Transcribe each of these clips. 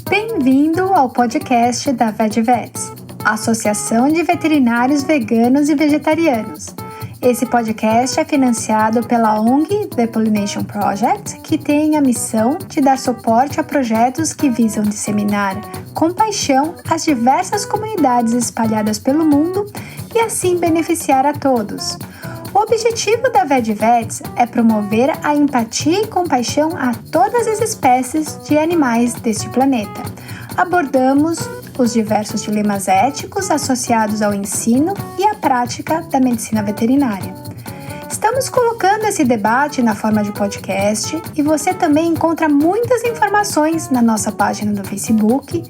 Bem-vindo ao podcast da VegVets, Associação de Veterinários Veganos e Vegetarianos. Esse podcast é financiado pela ONG The Pollination Project, que tem a missão de dar suporte a projetos que visam disseminar com paixão as diversas comunidades espalhadas pelo mundo e assim beneficiar a todos. O objetivo da VegVets é promover a empatia e compaixão a todas as espécies de animais deste planeta. Abordamos os diversos dilemas éticos associados ao ensino e à prática da medicina veterinária. Estamos colocando esse debate na forma de podcast e você também encontra muitas informações na nossa página do Facebook,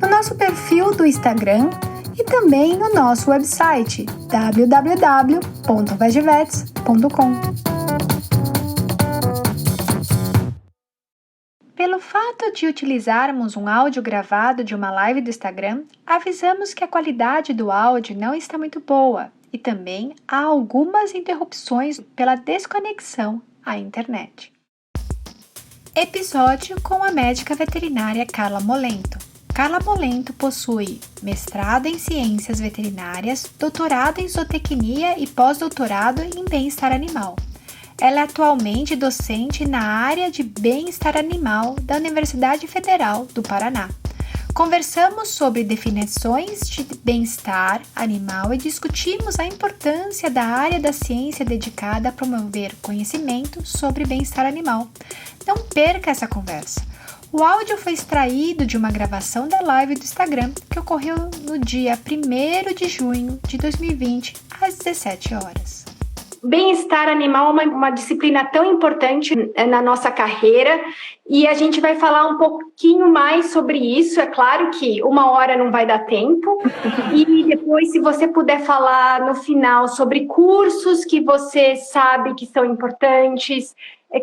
no nosso perfil do Instagram e também no nosso website www.vegvets.com. Pelo fato de utilizarmos um áudio gravado de uma live do Instagram, avisamos que a qualidade do áudio não está muito boa e também há algumas interrupções pela desconexão à internet. Episódio com a médica veterinária Carla Molento. Carla Molento possui mestrado em Ciências Veterinárias, doutorado em Zootecnia e pós-doutorado em Bem-Estar Animal. Ela é atualmente docente na área de Bem-Estar Animal da Universidade Federal do Paraná. Conversamos sobre definições de bem-estar animal e discutimos a importância da área da ciência dedicada a promover conhecimento sobre bem-estar animal. Não perca essa conversa! O áudio foi extraído de uma gravação da live do Instagram que ocorreu no dia 1º de junho de 2020, às 17 horas. Bem-estar animal é uma disciplina tão importante na nossa carreira e a gente vai falar um pouquinho mais sobre isso. É claro que 1 hora não vai dar tempo e depois, se você puder falar no final sobre cursos que você sabe que são importantes,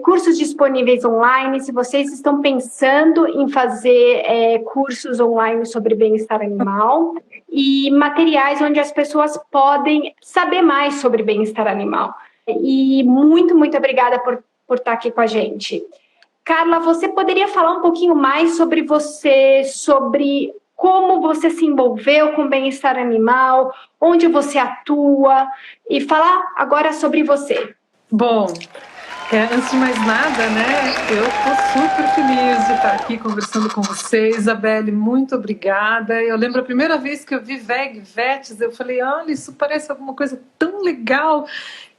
cursos disponíveis online, se vocês estão pensando em fazer cursos online sobre bem-estar animal e materiais onde as pessoas podem saber mais sobre bem-estar animal. E muito, muito obrigada por estar aqui com a gente. Carla, você poderia falar um pouquinho mais sobre você, sobre como você se envolveu com bem-estar animal, onde você atua e falar agora sobre você. Bom, antes de mais nada, né, eu estou super feliz de estar aqui conversando com você. Isabelle, muito obrigada. Eu lembro a primeira vez que eu vi VegVets, eu falei, olha, isso parece alguma coisa tão legal.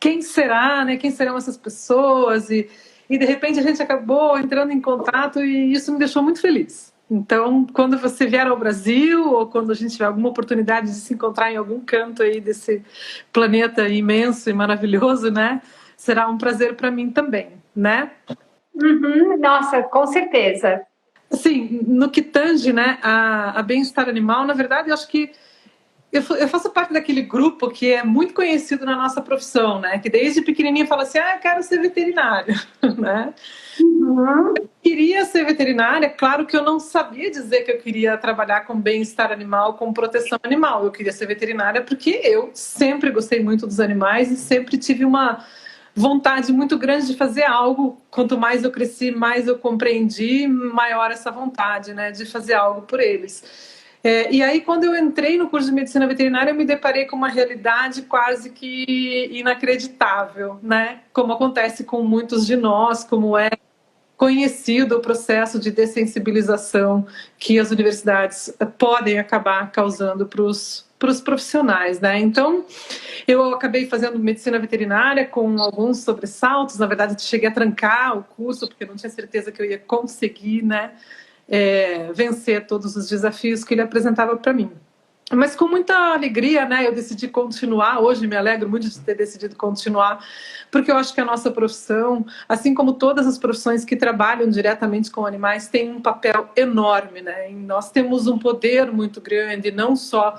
Quem será, né? Quem serão essas pessoas? E de repente a gente acabou entrando em contato e isso me deixou muito feliz. Então, quando você vier ao Brasil ou quando a gente tiver alguma oportunidade de se encontrar em algum canto aí desse planeta imenso e maravilhoso, né? Será um prazer para mim também, né? Nossa, com certeza. Assim, no que tange, né, a bem-estar animal, na verdade, eu acho que eu faço parte daquele grupo que é muito conhecido na nossa profissão, né? Que desde pequenininha fala assim, quero ser veterinário, né? Eu queria ser veterinária, claro que eu não sabia dizer que eu queria trabalhar com bem-estar animal, com proteção animal. Eu queria ser veterinária porque eu sempre gostei muito dos animais e sempre tive uma vontade muito grande de fazer algo. Quanto mais eu cresci, mais eu compreendi, maior essa vontade, né, de fazer algo por eles. E aí, quando eu entrei no curso de medicina veterinária, eu me deparei com uma realidade quase que inacreditável, né? Como acontece com muitos de nós, como é conhecido o processo de dessensibilização que as universidades podem acabar causando para os profissionais, né? Então, eu acabei fazendo medicina veterinária com alguns sobressaltos. Na verdade, cheguei a trancar o curso porque eu não tinha certeza que eu ia conseguir, né, vencer todos os desafios que ele apresentava para mim. Mas com muita alegria, né, eu decidi continuar. Hoje me alegro muito de ter decidido continuar, porque eu acho que a nossa profissão, assim como todas as profissões que trabalham diretamente com animais, tem um papel enorme, né? E nós temos um poder muito grande, não só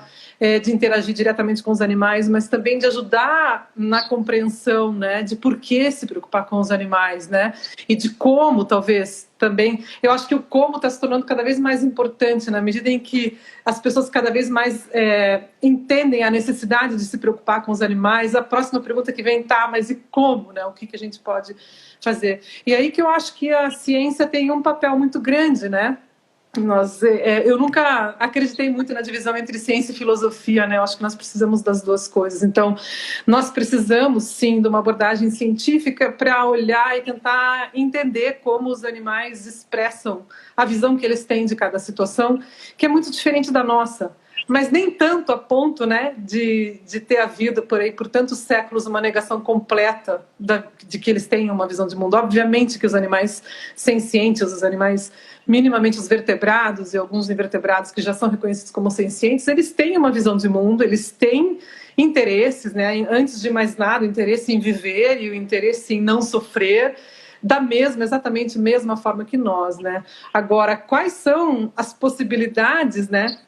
de interagir diretamente com os animais, mas também de ajudar na compreensão, né, de por que se preocupar com os animais, né? E de como, talvez, também. Eu acho que o como está se tornando cada vez mais importante na medida em que as pessoas cada vez mais entendem a necessidade de se preocupar com os animais. A próxima pergunta que vem, tá, mas e como, né? O que a gente pode fazer? E aí que eu acho que a ciência tem um papel muito grande, né? Eu nunca acreditei muito na divisão entre ciência e filosofia, né? Eu acho que nós precisamos das duas coisas. Então, nós precisamos, sim, de uma abordagem científica para olhar e tentar entender como os animais expressam a visão que eles têm de cada situação, que é muito diferente da nossa. Mas nem tanto a ponto, né, de ter havido por aí, por tantos séculos, uma negação completa de que eles tenham uma visão de mundo. Obviamente que os animais sencientes, os animais minimamente os vertebrados e alguns invertebrados que já são reconhecidos como sencientes, eles têm uma visão de mundo, eles têm interesses, né? Antes de mais nada, o interesse em viver e o interesse em não sofrer, exatamente mesma forma que nós, né? Agora, quais são as possibilidades, né,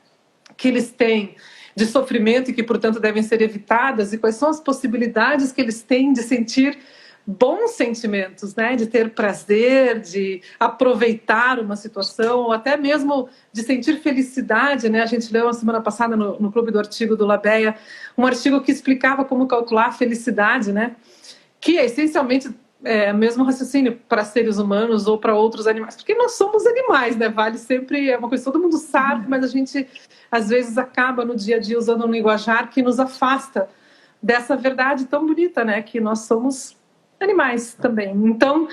que eles têm de sofrimento e que, portanto, devem ser evitadas, e quais são as possibilidades que eles têm de sentir bons sentimentos, né? De ter prazer, de aproveitar uma situação, ou até mesmo de sentir felicidade, né? A gente leu na semana passada no Clube do Artigo do Labeia um artigo que explicava como calcular a felicidade, né? Que é essencialmente o mesmo raciocínio para seres humanos ou para outros animais, porque nós somos animais, né? Vale sempre, é uma coisa que todo mundo sabe, mas a gente às vezes acaba no dia a dia usando um linguajar que nos afasta dessa verdade tão bonita, né? Que nós somos animais também. Então,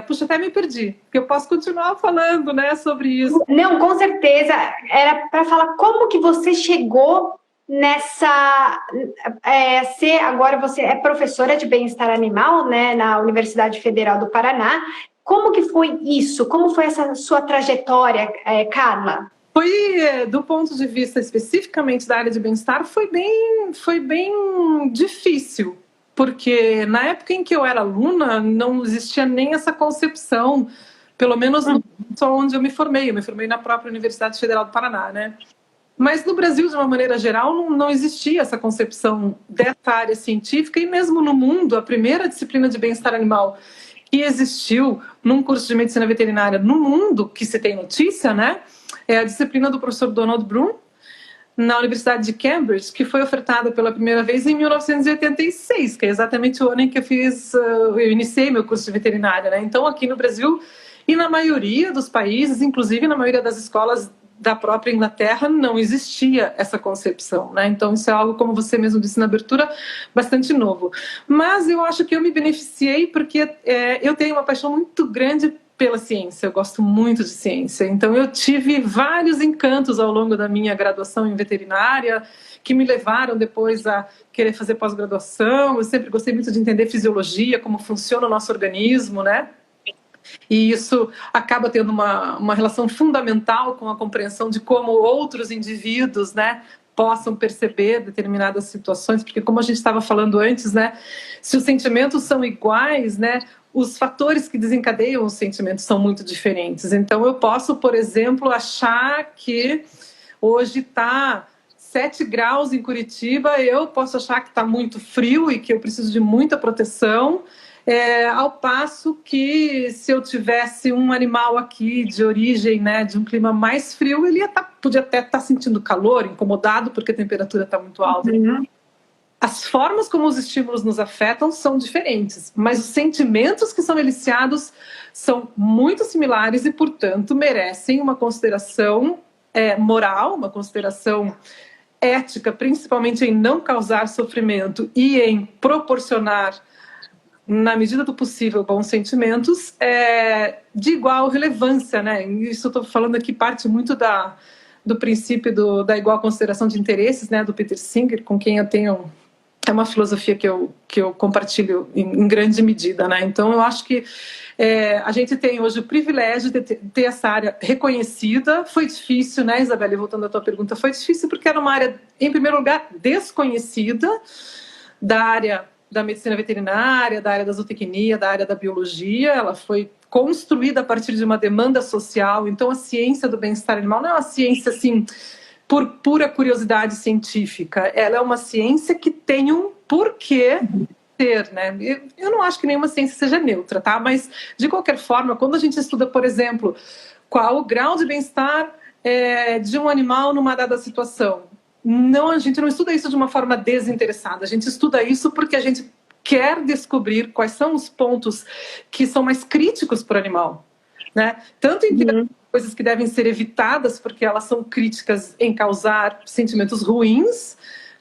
puxa, até me perdi, porque eu posso continuar falando, né, sobre isso. Não, com certeza. Era para falar como que você chegou nessa... agora você é professora de bem-estar animal, né, na Universidade Federal do Paraná. Como que foi isso? Como foi essa sua trajetória, Carla? Foi, do ponto de vista especificamente da área de bem-estar, foi bem difícil. Porque na época em que eu era aluna, não existia nem essa concepção, pelo menos só onde eu me formei na própria Universidade Federal do Paraná, né? Mas no Brasil, de uma maneira geral, não existia essa concepção dessa área científica, e mesmo no mundo, a primeira disciplina de bem-estar animal que existiu num curso de medicina veterinária no mundo, que se tem notícia, né? É a disciplina do professor Donald Bloom, na Universidade de Cambridge, que foi ofertada pela primeira vez em 1986, que é exatamente o ano em que eu iniciei meu curso de veterinária, né? Então, aqui no Brasil e na maioria dos países, inclusive na maioria das escolas da própria Inglaterra, não existia essa concepção, né? Então, isso é algo, como você mesmo disse na abertura, bastante novo. Mas eu acho que eu me beneficiei porque eu tenho uma paixão muito grande pela ciência, eu gosto muito de ciência. Então, eu tive vários encantos ao longo da minha graduação em veterinária, que me levaram depois a querer fazer pós-graduação. Eu sempre gostei muito de entender fisiologia, como funciona o nosso organismo, né? E isso acaba tendo uma relação fundamental com a compreensão de como outros indivíduos, né, possam perceber determinadas situações, porque, como a gente estava falando antes, né, se os sentimentos são iguais, né, os fatores que desencadeiam os sentimentos são muito diferentes. Então, eu posso, por exemplo, achar que hoje está 7 graus em Curitiba, eu posso achar que está muito frio e que eu preciso de muita proteção, ao passo que, se eu tivesse um animal aqui de origem, né, de um clima mais frio, ele podia até estar sentindo calor, incomodado porque a temperatura está muito alta. Uhum. As formas como os estímulos nos afetam são diferentes, mas os sentimentos que são eliciados são muito similares e, portanto, merecem uma consideração moral, uma consideração ética, principalmente em não causar sofrimento e em proporcionar, na medida do possível, bons sentimentos, de igual relevância, né? Isso eu estou falando aqui, parte muito do princípio da igual consideração de interesses, né? Do Peter Singer, com quem eu tenho... É uma filosofia que eu compartilho em grande medida, né? Então, eu acho que a gente tem hoje o privilégio de ter essa área reconhecida. Foi difícil, né, Isabelle? Voltando à tua pergunta, foi difícil porque era uma área, em primeiro lugar, desconhecida da área da medicina veterinária, da área da zootecnia, da área da biologia. Ela foi construída a partir de uma demanda social. Então, a ciência do bem-estar animal não é uma ciência, assim, por pura curiosidade científica. Ela é uma ciência que tem um porquê ser, né? Eu não acho que nenhuma ciência seja neutra, tá? Mas, de qualquer forma, quando a gente estuda, por exemplo, qual o grau de bem-estar de um animal numa dada situação, não, a gente não estuda isso de uma forma desinteressada, a gente estuda isso porque a gente quer descobrir quais são os pontos que são mais críticos para o animal, né? Tanto em termos de coisas que devem ser evitadas, porque elas são críticas em causar sentimentos ruins,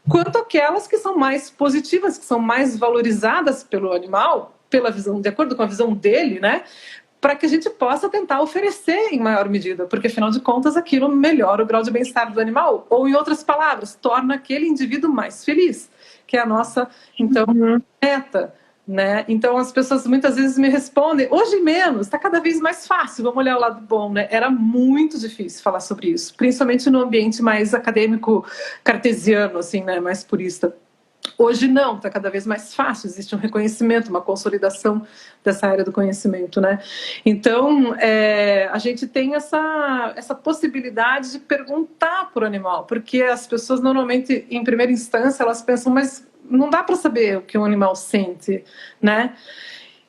quanto aquelas que são mais positivas, que são mais valorizadas pelo animal, pela visão, de acordo com a visão dele, né? Para que a gente possa tentar oferecer em maior medida, porque afinal de contas aquilo melhora o grau de bem-estar do animal, ou em outras palavras, torna aquele indivíduo mais feliz, que é a nossa, então, meta, né? Então as pessoas muitas vezes me respondem, hoje menos, está cada vez mais fácil, vamos olhar o lado bom, né? Era muito difícil falar sobre isso, principalmente no ambiente mais acadêmico cartesiano, assim, né? Mais purista. Hoje não, está cada vez mais fácil, existe um reconhecimento, uma consolidação dessa área do conhecimento, né? Então, a gente tem essa possibilidade de perguntar para o animal, porque as pessoas normalmente, em primeira instância, elas pensam, mas não dá para saber o que um animal sente, né?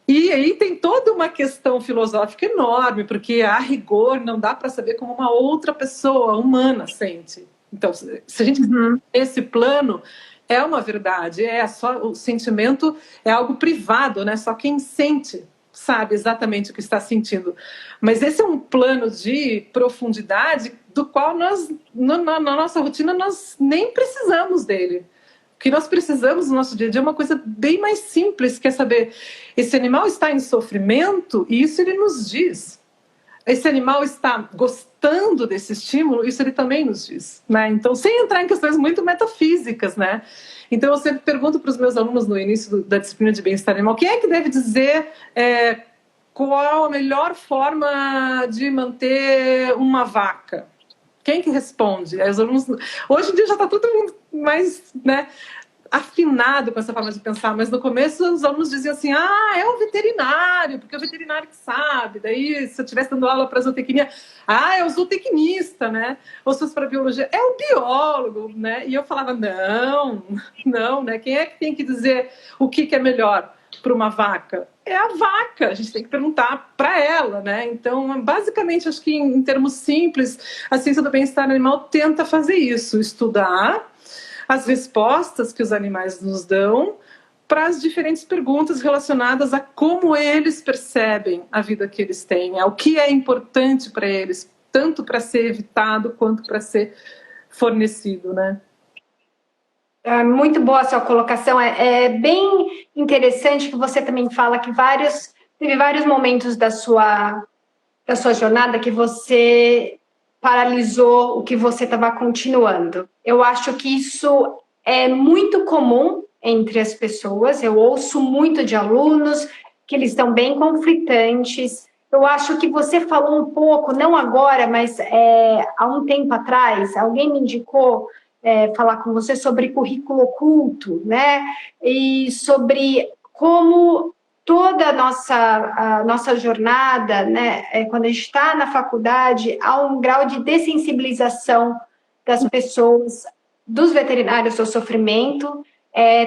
E aí tem toda uma questão filosófica enorme, porque a rigor não dá para saber como uma outra pessoa humana sente. Então, se a gente esse plano é uma verdade, só o sentimento é algo privado, né? Só quem sente sabe exatamente o que está sentindo. Mas esse é um plano de profundidade do qual nós, na nossa rotina, nós nem precisamos dele. O que nós precisamos no nosso dia a dia é uma coisa bem mais simples, que é saber, esse animal está em sofrimento, e isso ele nos diz. Esse animal está gostando desse estímulo, isso ele também nos diz, né? Então, sem entrar em questões muito metafísicas, né? Então, eu sempre pergunto para os meus alunos no início da disciplina de bem-estar animal, quem é que deve dizer qual a melhor forma de manter uma vaca? Quem que responde? Os alunos, hoje em dia já está todo mundo mais, né, afinado com essa forma de pensar, mas no começo os alunos diziam assim, é o veterinário, porque é o veterinário que sabe. Daí, se eu estivesse dando aula para zootecnia, é o zootecnista, né? Ou se fosse para biologia, é o biólogo, né? E eu falava, não, né? Quem é que tem que dizer o que é melhor para uma vaca? É a vaca, a gente tem que perguntar para ela, né? Então, basicamente, acho que em termos simples, a ciência do bem-estar animal tenta fazer isso, estudar as respostas que os animais nos dão para as diferentes perguntas relacionadas a como eles percebem a vida que eles têm, ao que é importante para eles, tanto para ser evitado quanto para ser fornecido, né? Muito boa a sua colocação. É bem interessante que você também fala que teve vários momentos da sua jornada que você paralisou o que você estava continuando. Eu acho que isso é muito comum entre as pessoas. Eu ouço muito de alunos que eles estão bem conflitantes. Eu acho que você falou um pouco, não agora, mas há um tempo atrás, alguém me indicou falar com você sobre currículo oculto, né? E sobre como toda a nossa jornada, né, quando a gente está na faculdade, há um grau de dessensibilização das pessoas, dos veterinários ao sofrimento.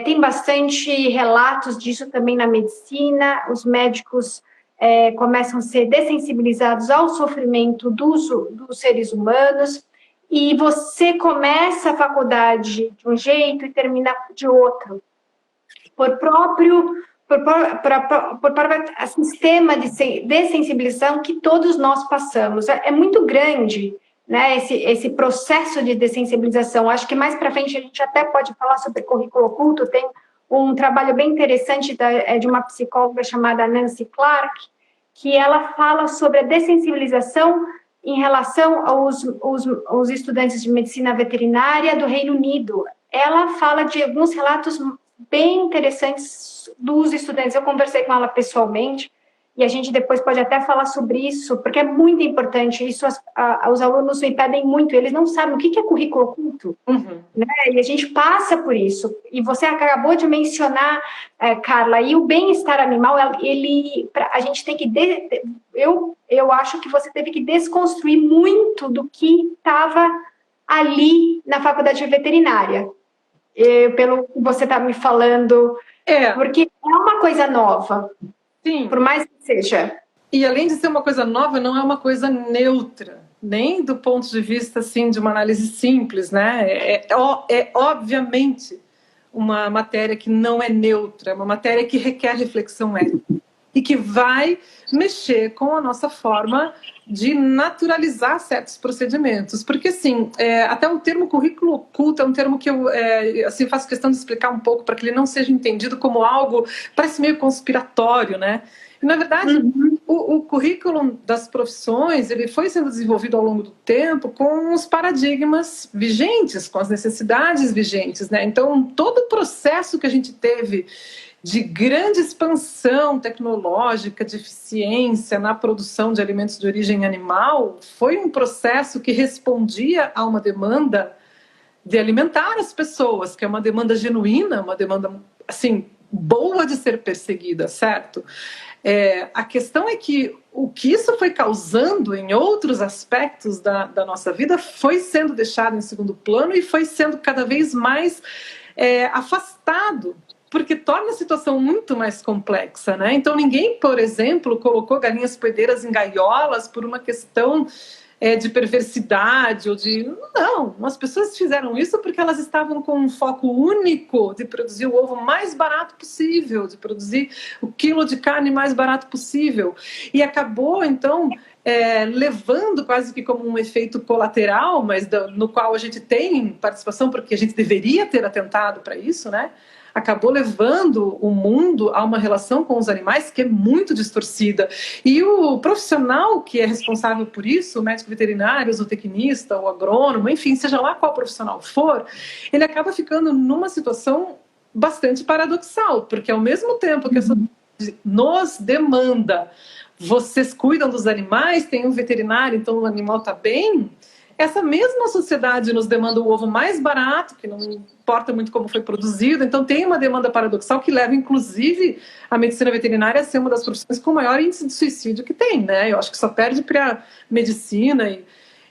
Tem bastante relatos disso também na medicina. Os médicos começam a ser dessensibilizados ao sofrimento dos seres humanos, e você começa a faculdade de um jeito e termina de outro, por próprio sistema de dessensibilização que todos nós passamos. É muito grande, né, esse processo de dessensibilização. Acho que mais para frente a gente até pode falar sobre currículo oculto. Tem um trabalho bem interessante de uma psicóloga chamada Nancy Clark, que ela fala sobre a dessensibilização em relação aos estudantes de medicina veterinária do Reino Unido. Ela fala de alguns relatos bem interessantes dos estudantes. Eu conversei com ela pessoalmente, e a gente depois pode até falar sobre isso, porque é muito importante. Isso os alunos me pedem muito, eles não sabem o que é currículo oculto, né? E a gente passa por isso. E você acabou de mencionar, Carla, e o bem-estar animal, a gente tem que... Eu acho que você teve que desconstruir muito do que estava ali na faculdade de veterinária. pelo que você está me falando, porque é uma coisa nova, sim, por mais que seja. E além de ser uma coisa nova, não é uma coisa neutra, nem do ponto de vista assim, de uma análise simples, né? É obviamente uma matéria que não é neutra, é uma matéria que requer reflexão ética e que vai mexer com a nossa forma de naturalizar certos procedimentos. Porque, assim, até o termo currículo oculto é um termo que eu assim, faço questão de explicar um pouco para que ele não seja entendido como algo, parece meio conspiratório, né? E, na verdade, o currículo das profissões ele foi sendo desenvolvido ao longo do tempo com os paradigmas vigentes, com as necessidades vigentes, né? Então, todo o processo que a gente teve de grande expansão tecnológica, de eficiência na produção de alimentos de origem animal, foi um processo que respondia a uma demanda de alimentar as pessoas, que é uma demanda genuína, uma demanda, assim, boa de ser perseguida, certo? A questão é que o que isso foi causando em outros aspectos da nossa vida foi sendo deixado em segundo plano e foi sendo cada vez mais afastado, porque torna a situação muito mais complexa, né? Então ninguém, por exemplo, colocou galinhas poedeiras em gaiolas por uma questão de perversidade ou de... Não, as pessoas fizeram isso porque elas estavam com um foco único de produzir o ovo mais barato possível, de produzir o quilo de carne mais barato possível. E acabou, então, levando quase que como um efeito colateral, mas no qual a gente tem participação, porque a gente deveria ter atentado para isso, né? Acabou levando o mundo a uma relação com os animais que é muito distorcida. E o profissional que é responsável por isso, o médico veterinário, o zootecnista, o agrônomo, enfim, seja lá qual profissional for, ele acaba ficando numa situação bastante paradoxal, porque ao mesmo tempo que a sociedade nos demanda, vocês cuidam dos animais, tem um veterinário, então o animal está bem... Essa mesma sociedade nos demanda o ovo mais barato, que não importa muito como foi produzido. Então tem uma demanda paradoxal que leva, inclusive, a medicina veterinária a ser uma das profissões com o maior índice de suicídio que tem, né? Eu acho que só perde para a medicina.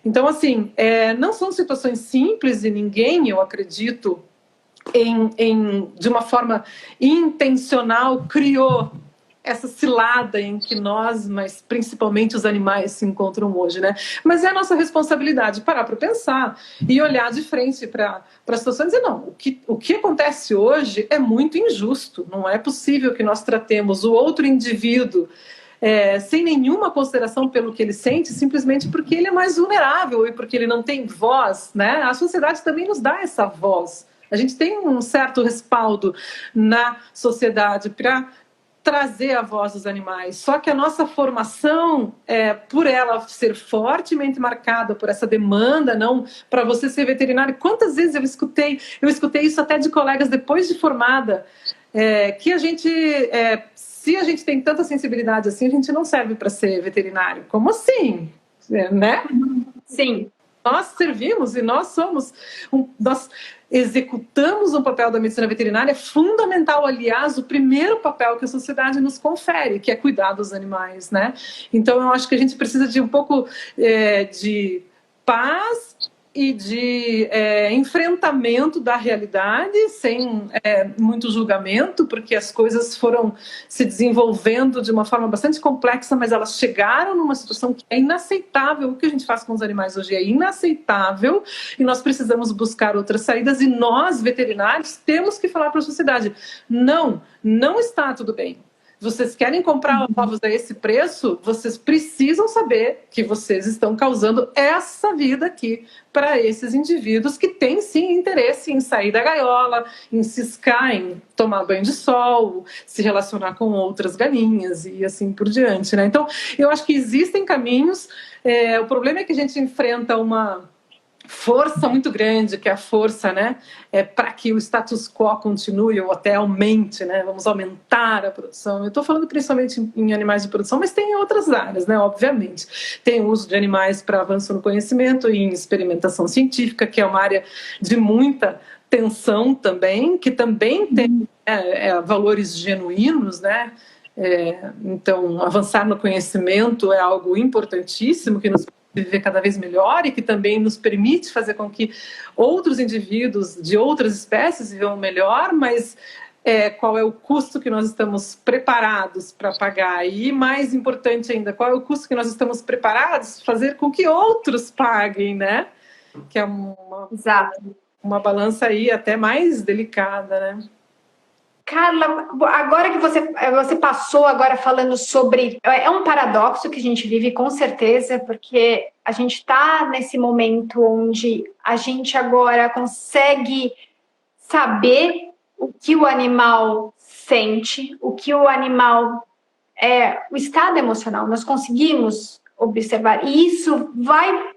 Então, assim, não são situações simples e ninguém, eu acredito, de uma forma intencional, criou essa cilada em que nós, mas principalmente os animais, se encontram hoje, né? Mas é a nossa responsabilidade parar para pensar e olhar de frente para a situação e dizer, não, o que acontece hoje é muito injusto, não é possível que nós tratemos o outro indivíduo sem nenhuma consideração pelo que ele sente, simplesmente porque ele é mais vulnerável e porque ele não tem voz, né? A sociedade também nos dá essa voz. A gente tem um certo respaldo na sociedade para trazer a voz dos animais. Só que a nossa formação, por ela ser fortemente marcada por essa demanda, não para você ser veterinário. Quantas vezes eu escutei isso até de colegas depois de formada, que a gente, se a gente tem tanta sensibilidade assim, a gente não serve para ser veterinário. Como assim? Né? Sim. Nós servimos e nós somos... nós executamos um papel da medicina veterinária fundamental, aliás, o primeiro papel que a sociedade nos confere, que é cuidar dos animais, né? Então, eu acho que a gente precisa de um pouco de paz e de enfrentamento da realidade, sem muito julgamento, porque as coisas foram se desenvolvendo de uma forma bastante complexa, mas elas chegaram numa situação que é inaceitável. O que a gente faz com os animais hoje é inaceitável e nós precisamos buscar outras saídas e nós, veterinários, temos que falar para a sociedade, não está tudo bem. Vocês querem comprar ovos a esse preço? Vocês precisam saber que vocês estão causando essa vida aqui para esses indivíduos que têm, sim, interesse em sair da gaiola, em ciscar, em tomar banho de sol, se relacionar com outras galinhas e assim por diante, né? Então, eu acho que existem caminhos. O problema é que a gente enfrenta uma força muito grande, que é a força, né, para que o status quo continue ou até aumente, né, vamos aumentar a produção. Eu estou falando principalmente em animais de produção, mas tem em outras áreas, né, obviamente. Tem o uso de animais para avanço no conhecimento e em experimentação científica, que é uma área de muita tensão também, que também tem valores genuínos, né. Então, avançar no conhecimento é algo importantíssimo que nos viver cada vez melhor e que também nos permite fazer com que outros indivíduos de outras espécies vivam melhor, mas qual é o custo que nós estamos preparados para pagar? E mais importante ainda, qual é o custo que nós estamos preparados para fazer com que outros paguem, né? Que é uma balança aí até mais delicada, né? Carla, agora que você passou agora falando sobre... É um paradoxo que a gente vive, com certeza, porque a gente está nesse momento onde a gente agora consegue saber o que o animal sente, o que o animal... o estado emocional, nós conseguimos observar. E isso vai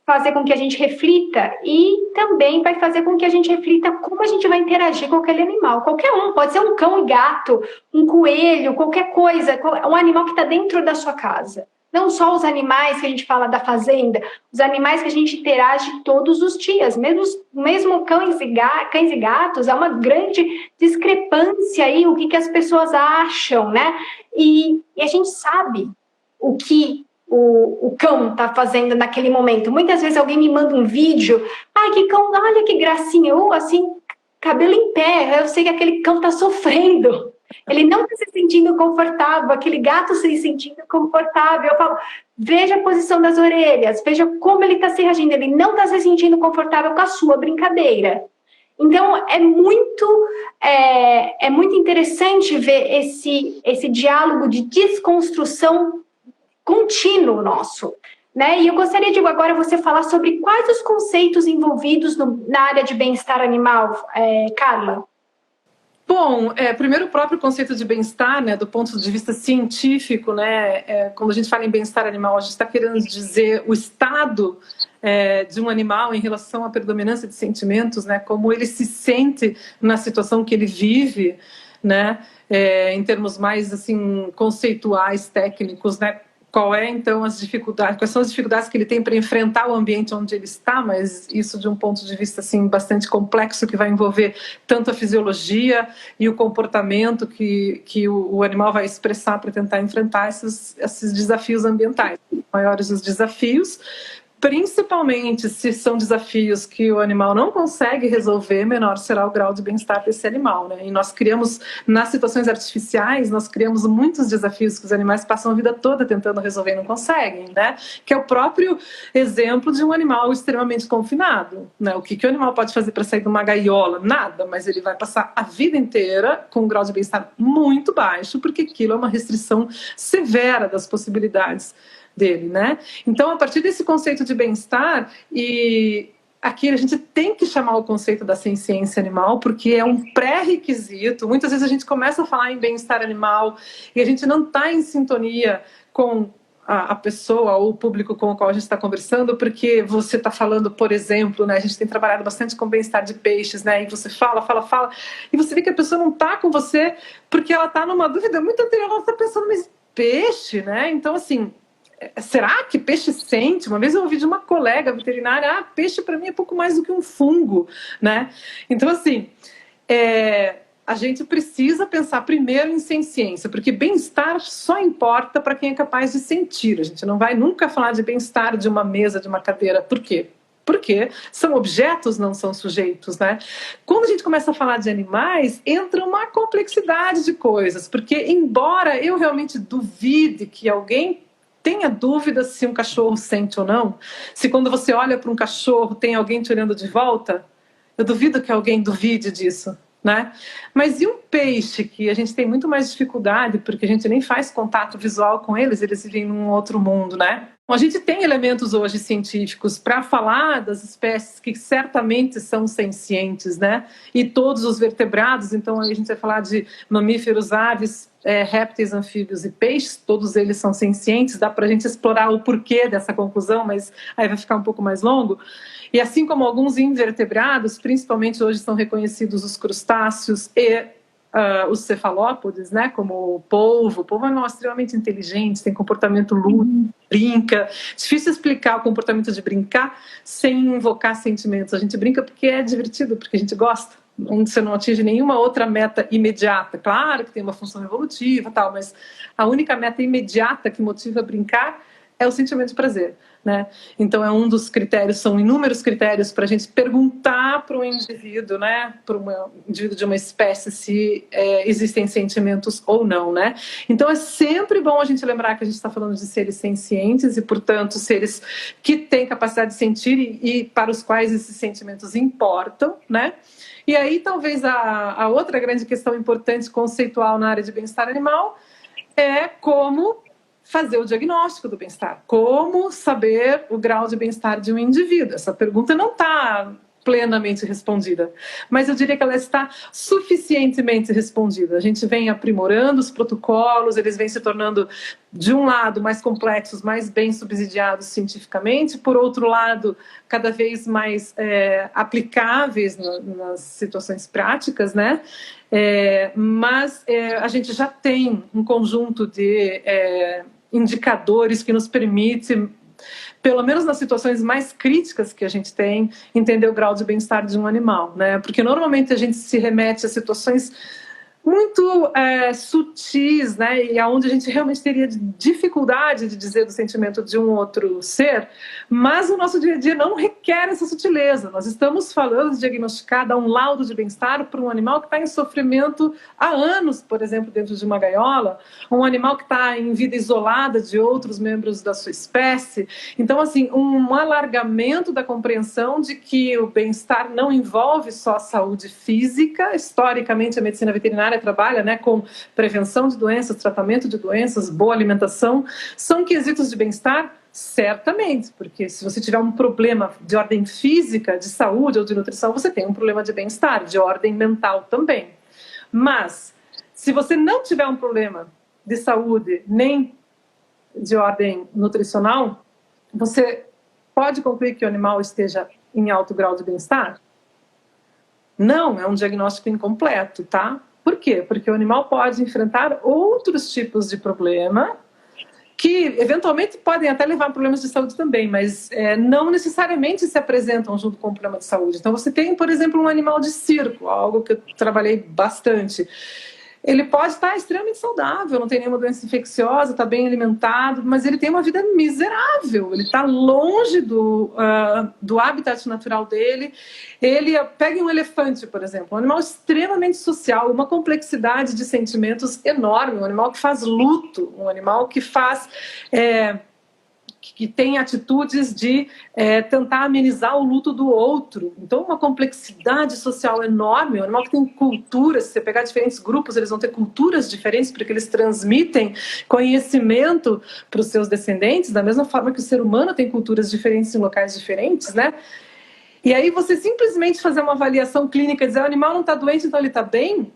fazer com que a gente reflita e também vai fazer com que a gente reflita como a gente vai interagir com aquele animal. Qualquer um, pode ser um cão e gato, um coelho, qualquer coisa, um animal que está dentro da sua casa. Não só os animais que a gente fala da fazenda, os animais que a gente interage todos os dias. Mesmo cães e gatos, há uma grande discrepância aí, o que as pessoas acham, né? E a gente sabe o que o cão está fazendo naquele momento. Muitas vezes alguém me manda um vídeo, ai, que cão, olha que gracinha, ou assim, cabelo em pé, eu sei que aquele cão está sofrendo, ele não está se sentindo confortável, aquele gato se sentindo confortável. Eu falo, veja a posição das orelhas, veja como ele está se reagindo, ele não está se sentindo confortável com a sua brincadeira. Então, é muito interessante ver esse diálogo de desconstrução contínuo nosso, né? E eu gostaria de agora você falar sobre quais os conceitos envolvidos na área de bem-estar animal, Carla. Bom, primeiro o próprio conceito de bem-estar, né, do ponto de vista científico, né, quando a gente fala em bem-estar animal, a gente está querendo dizer o estado de um animal em relação à predominância de sentimentos, né, como ele se sente na situação que ele vive, né, em termos mais assim conceituais, técnicos, né. Qual então as dificuldades, quais são as dificuldades que ele tem para enfrentar o ambiente onde ele está, mas isso de um ponto de vista assim bastante complexo, que vai envolver tanto a fisiologia e o comportamento que o animal vai expressar para tentar enfrentar esses desafios ambientais. Maiores os desafios, principalmente se são desafios que o animal não consegue resolver, menor será o grau de bem-estar desse animal, né? E nós criamos, nas situações artificiais, nós criamos muitos desafios que os animais passam a vida toda tentando resolver e não conseguem, né? Que é o próprio exemplo de um animal extremamente confinado, né? O que o animal pode fazer para sair de uma gaiola? Nada, mas ele vai passar a vida inteira com um grau de bem-estar muito baixo, porque aquilo é uma restrição severa das possibilidades dele, né? Então, a partir desse conceito de bem-estar, e aqui a gente tem que chamar o conceito da senciência animal, porque é um pré-requisito. Muitas vezes a gente começa a falar em bem-estar animal e a gente não está em sintonia com a pessoa ou o público com o qual a gente está conversando, porque você está falando, por exemplo, né, a gente tem trabalhado bastante com bem-estar de peixes, né, e você fala, e você vê que a pessoa não está com você porque ela está numa dúvida muito anterior, ela está pensando, mas peixe, né? Então, assim, será que peixe sente? Uma vez eu ouvi de uma colega veterinária, peixe para mim é pouco mais do que um fungo, né? Então, assim, a gente precisa pensar primeiro em senciência, porque bem-estar só importa para quem é capaz de sentir. A gente não vai nunca falar de bem-estar de uma mesa, de uma cadeira. Por quê? Porque são objetos, não são sujeitos, né? Quando a gente começa a falar de animais, entra uma complexidade de coisas, porque embora eu realmente duvide que alguém tenha dúvida se um cachorro sente ou não, se quando você olha para um cachorro tem alguém te olhando de volta, eu duvido que alguém duvide disso, né? Mas e um peixe, que a gente tem muito mais dificuldade, porque a gente nem faz contato visual com eles vivem num outro mundo, né? A gente tem elementos hoje científicos para falar das espécies que certamente são sencientes, né? E todos os vertebrados, então a gente vai falar de mamíferos, aves, répteis, anfíbios e peixes, todos eles são sencientes. Dá para a gente explorar o porquê dessa conclusão, mas aí vai ficar um pouco mais longo. E assim como alguns invertebrados, principalmente hoje são reconhecidos os crustáceos e os cefalópodes, né, como o polvo. O polvo é um animal extremamente inteligente, tem comportamento lúdico, brinca. Difícil explicar o comportamento de brincar sem invocar sentimentos. A gente brinca porque é divertido, porque a gente gosta, onde você não atinge nenhuma outra meta imediata. Claro que tem uma função evolutiva, tal, mas a única meta imediata que motiva a brincar é o sentimento de prazer, né? Então é um dos critérios, são inúmeros critérios para a gente perguntar para um indivíduo, né, para um indivíduo de uma espécie se existem sentimentos ou não, né? Então é sempre bom a gente lembrar que a gente está falando de seres sencientes e, portanto, seres que têm capacidade de sentir e para os quais esses sentimentos importam, né? E aí talvez a outra grande questão importante conceitual na área de bem-estar animal é como fazer o diagnóstico do bem-estar. Como saber o grau de bem-estar de um indivíduo? Essa pergunta não está plenamente respondida, mas eu diria que ela está suficientemente respondida. A gente vem aprimorando os protocolos, eles vêm se tornando, de um lado, mais complexos, mais bem subsidiados cientificamente, por outro lado, cada vez mais aplicáveis nas situações práticas, né? Mas a gente já tem um conjunto de indicadores que nos permite, pelo menos nas situações mais críticas que a gente tem, entender o grau de bem-estar de um animal, né? Porque normalmente a gente se remete a situações muito sutis, né? E aonde a gente realmente teria dificuldade de dizer do sentimento de um outro ser, mas o nosso dia a dia não requer essa sutileza. Nós estamos falando de diagnosticar, dar um laudo de bem-estar para um animal que está em sofrimento há anos, por exemplo, dentro de uma gaiola, um animal que está em vida isolada de outros membros da sua espécie. Então, assim, um alargamento da compreensão de que o bem-estar não envolve só a saúde física. Historicamente, a medicina veterinária trabalha, né, com prevenção de doenças, tratamento de doenças, boa alimentação. São quesitos de bem-estar? Certamente, porque se você tiver um problema de ordem física, de saúde ou de nutrição, você tem um problema de bem-estar, de ordem mental também. Mas, se você não tiver um problema de saúde, nem de ordem nutricional, você pode concluir que o animal esteja em alto grau de bem-estar? Não, é um diagnóstico incompleto, tá? Por quê? Porque o animal pode enfrentar outros tipos de problema que, eventualmente, podem até levar a problemas de saúde também, mas não necessariamente se apresentam junto com o problema de saúde. Então, você tem, por exemplo, um animal de circo, algo que eu trabalhei bastante. Ele pode estar extremamente saudável, não tem nenhuma doença infecciosa, está bem alimentado, mas ele tem uma vida miserável, ele está longe do habitat natural dele. Ele pega um elefante, por exemplo, um animal extremamente social, uma complexidade de sentimentos enorme, um animal que faz luto, um animal que faz... que tem atitudes de tentar amenizar o luto do outro. Então, uma complexidade social enorme, um animal que tem culturas. Se você pegar diferentes grupos, eles vão ter culturas diferentes, porque eles transmitem conhecimento para os seus descendentes, da mesma forma que o ser humano tem culturas diferentes em locais diferentes, né? E aí você simplesmente fazer uma avaliação clínica e dizer o animal não está doente, então ele está bem,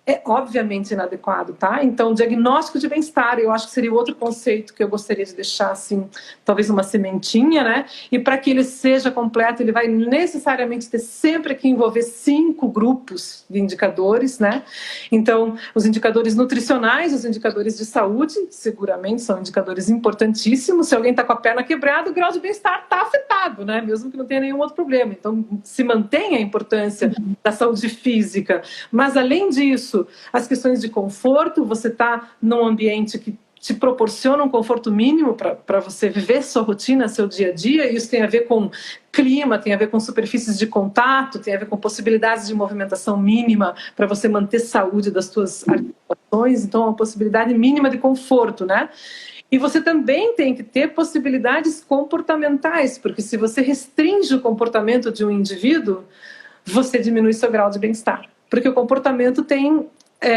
é obviamente inadequado, tá? Então, diagnóstico de bem-estar, eu acho que seria outro conceito que eu gostaria de deixar, assim, talvez uma sementinha, né? E para que ele seja completo, ele vai necessariamente ter sempre que envolver 5 grupos de indicadores, né? Então, os indicadores nutricionais, os indicadores de saúde, seguramente são indicadores importantíssimos. Se alguém está com a perna quebrada, o grau de bem-estar está afetado, né? Mesmo que não tenha nenhum outro problema. Então, se mantém a importância da saúde física. Mas, além disso, as questões de conforto, você está num ambiente que te proporciona um conforto mínimo para você viver sua rotina, seu dia a dia. Isso tem a ver com clima, tem a ver com superfícies de contato, tem a ver com possibilidades de movimentação mínima para você manter saúde das suas articulações. Então, uma possibilidade mínima de conforto, né? E você também tem que ter possibilidades comportamentais, porque se você restringe o comportamento de um indivíduo, você diminui seu grau de bem-estar. Porque o comportamento tem...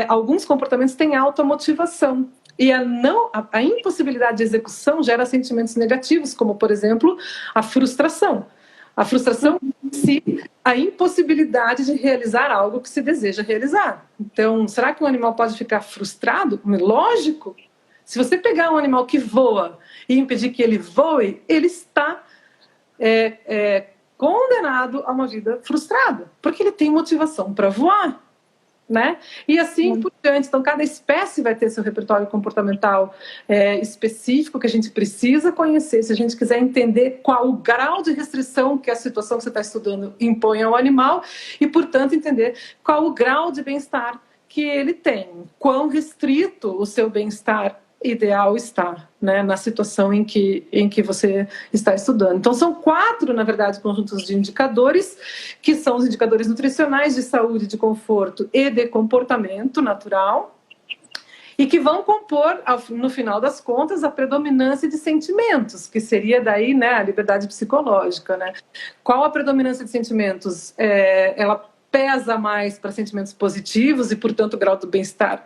alguns comportamentos têm automotivação. E a impossibilidade de execução gera sentimentos negativos, como, por exemplo, a frustração. A frustração em si, a impossibilidade de realizar algo que se deseja realizar. Então, será que um animal pode ficar frustrado? Lógico. Se você pegar um animal que voa e impedir que ele voe, ele está... condenado a uma vida frustrada, porque ele tem motivação para voar, né? E assim por diante. Então, cada espécie vai ter seu repertório comportamental específico que a gente precisa conhecer, se a gente quiser entender qual o grau de restrição que a situação que você está estudando impõe ao animal e, portanto, entender qual o grau de bem-estar que ele tem, quão restrito o seu bem-estar ideal está, né, na situação em que você está estudando. Então, são 4, na verdade, conjuntos de indicadores, que são os indicadores nutricionais, de saúde, de conforto e de comportamento natural, e que vão compor, no final das contas, a predominância de sentimentos, que seria daí, né, a liberdade psicológica, né? Qual a predominância de sentimentos? Ela pesa mais para sentimentos positivos e, portanto, o grau de bem-estar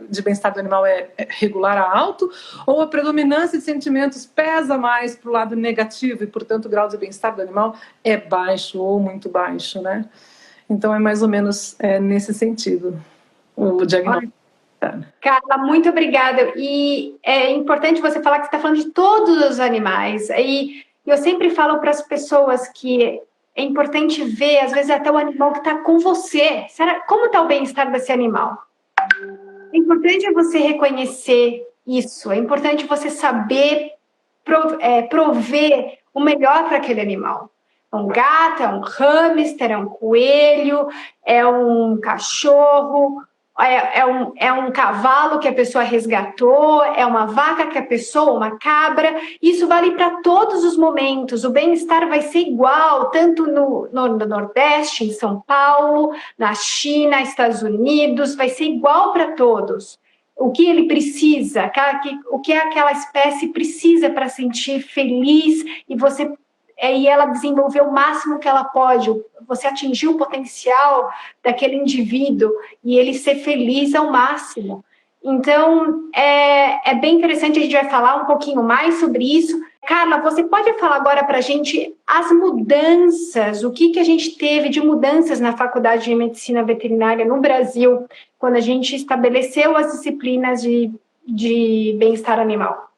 do animal é regular a alto, ou a predominância de sentimentos pesa mais para o lado negativo e, portanto, o grau de bem-estar do animal é baixo ou muito baixo, né? Então, é mais ou menos nesse sentido o diagnóstico. Carla, muito obrigada. E é importante você falar que você está falando de todos os animais. E eu sempre falo para as pessoas que é importante ver, às vezes, até o animal que está com você. Como está o bem-estar desse animal? É importante você reconhecer isso. É importante você saber prover o melhor para aquele animal. É um gato, é um hamster, é um coelho, é um cachorro... É um cavalo que a pessoa resgatou, é uma vaca que a pessoa, uma cabra. Isso vale para todos os momentos. O bem-estar vai ser igual, tanto no Nordeste, em São Paulo, na China, Estados Unidos, vai ser igual para todos. O que ele precisa, o que aquela espécie precisa para sentir feliz e ela desenvolver o máximo que ela pode, você atingir o potencial daquele indivíduo e ele ser feliz ao máximo. Então, é bem interessante, a gente vai falar um pouquinho mais sobre isso. Carla, você pode falar agora para a gente as mudanças, o que a gente teve de mudanças na Faculdade de Medicina Veterinária no Brasil, quando a gente estabeleceu as disciplinas de bem-estar animal?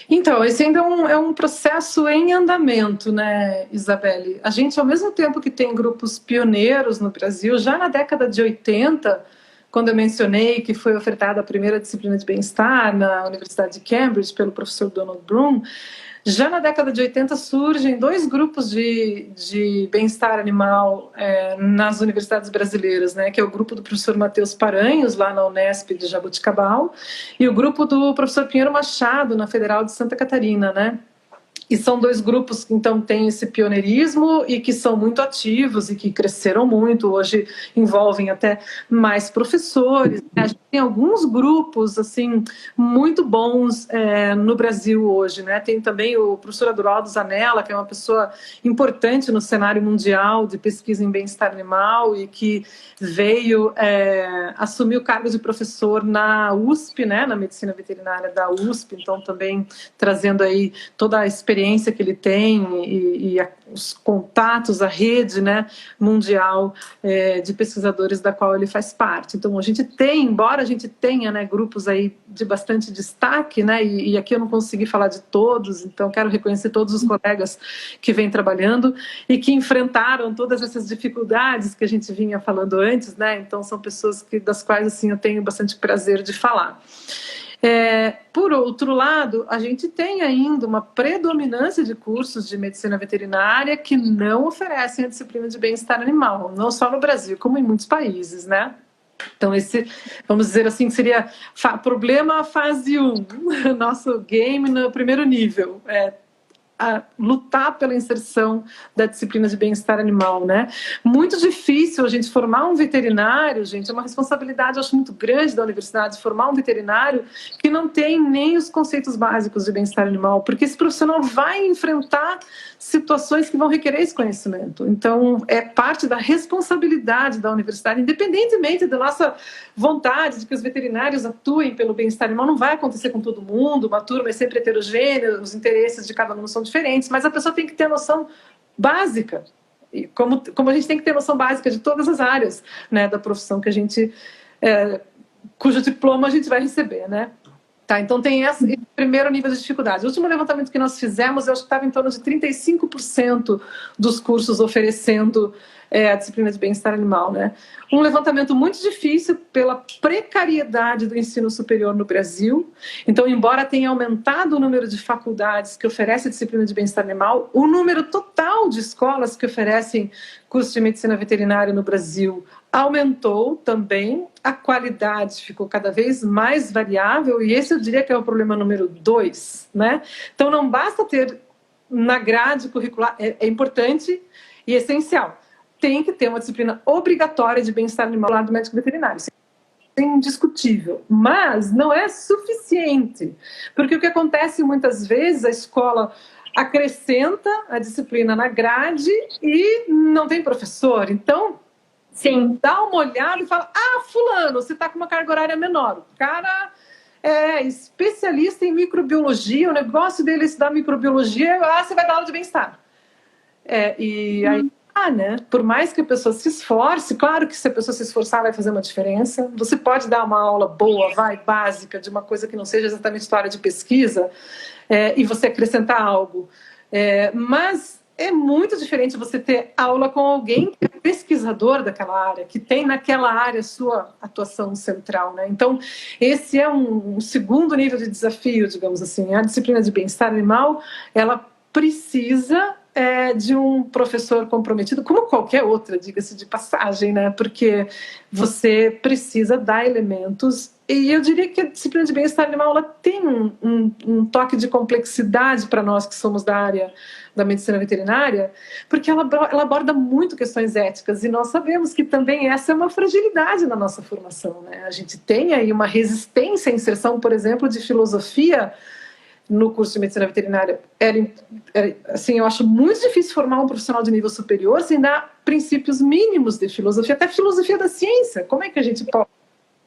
Então, esse ainda é um processo em andamento, né, Isabelle? A gente, ao mesmo tempo que tem grupos pioneiros no Brasil, já na década de 80, quando eu mencionei que foi ofertada a primeira disciplina de bem-estar na Universidade de Cambridge pelo professor Donald Bloom, já na década de 80 surgem 2 grupos de bem-estar animal nas universidades brasileiras, né? Que é o grupo do professor Matheus Paranhos, lá na Unesp de Jaboticabal, e o grupo do professor Pinheiro Machado, na Federal de Santa Catarina, né? E são 2 grupos que, então, têm esse pioneirismo e que são muito ativos e que cresceram muito. Hoje envolvem até mais professores. A gente tem alguns grupos, assim, muito bons no Brasil hoje, né? Tem também o professor Adroaldo Zanella, que é uma pessoa importante no cenário mundial de pesquisa em bem-estar animal e que veio assumir o cargo de professor na USP, né? Na medicina veterinária da USP. Então, também trazendo aí toda a experiência que ele tem e os contatos, a rede, né, mundial de pesquisadores da qual ele faz parte. Então, a gente tem, embora a gente tenha, né, grupos aí de bastante destaque, né, e aqui eu não consegui falar de todos, então quero reconhecer todos os colegas que vêm trabalhando e que enfrentaram todas essas dificuldades que a gente vinha falando antes, né, então são pessoas das quais, assim, eu tenho bastante prazer de falar. Por outro lado, a gente tem ainda uma predominância de cursos de medicina veterinária que não oferecem a disciplina de bem-estar animal, não só no Brasil, como em muitos países, né? Então, esse, vamos dizer assim, seria problema fase 1, nosso game no primeiro nível, a lutar pela inserção da disciplina de bem-estar animal, né? Muito difícil a gente formar um veterinário, gente, é uma responsabilidade, eu acho, muito grande da universidade, formar um veterinário que não tem nem os conceitos básicos de bem-estar animal, porque esse profissional vai enfrentar situações que vão requerer esse conhecimento. Então, é parte da responsabilidade da universidade, independentemente da nossa vontade de que os veterinários atuem pelo bem-estar animal, não vai acontecer com todo mundo, uma turma é sempre heterogênea, os interesses de cada aluno são diferentes, mas a pessoa tem que ter noção básica, e como a gente tem que ter noção básica de todas as áreas, né, da profissão que a gente, cujo diploma a gente vai receber, né? Tá, então tem esse primeiro nível de dificuldade. O último levantamento que nós fizemos, eu acho que estava em torno de 35% dos cursos oferecendo a disciplina de bem-estar animal, né? Um levantamento muito difícil pela precariedade do ensino superior no Brasil. Então, embora tenha aumentado o número de faculdades que oferecem a disciplina de bem-estar animal, o número total de escolas que oferecem curso de medicina veterinária no Brasil aumentou também, a qualidade ficou cada vez mais variável, e esse eu diria que é o problema número 2, né? Então não basta ter na grade curricular, é importante e essencial. Tem que ter uma disciplina obrigatória de bem-estar animal do médico veterinário. Isso é indiscutível, mas não é suficiente, porque o que acontece muitas vezes, a escola acrescenta a disciplina na grade e não tem professor. Então, Sim, dá uma olhada e fala, fulano, você está com uma carga horária menor. O cara é especialista em microbiologia, o negócio dele é estudar microbiologia, você vai dar aula de bem-estar. E aí, né? Por mais que a pessoa se esforce, claro que se a pessoa se esforçar vai fazer uma diferença. Você pode dar uma aula boa, básica, de uma coisa que não seja exatamente história de pesquisa, e você acrescentar algo. Mas é muito diferente você ter aula com alguém que é pesquisador daquela área, que tem naquela área sua atuação central, né? Então, esse é um segundo nível de desafio, digamos assim. A disciplina de bem-estar animal, ela precisa de um professor comprometido, como qualquer outra, diga-se de passagem, né? Porque você precisa dar elementos, e eu diria que a disciplina de bem-estar animal ela tem um toque de complexidade para nós que somos da área da medicina veterinária, porque ela aborda muito questões éticas, e nós sabemos que também essa é uma fragilidade na nossa formação, né? A gente tem aí uma resistência à inserção, por exemplo, de filosofia no curso de medicina veterinária. Assim, eu acho muito difícil formar um profissional de nível superior sem dar princípios mínimos de filosofia, até filosofia da ciência. Como é que a gente pode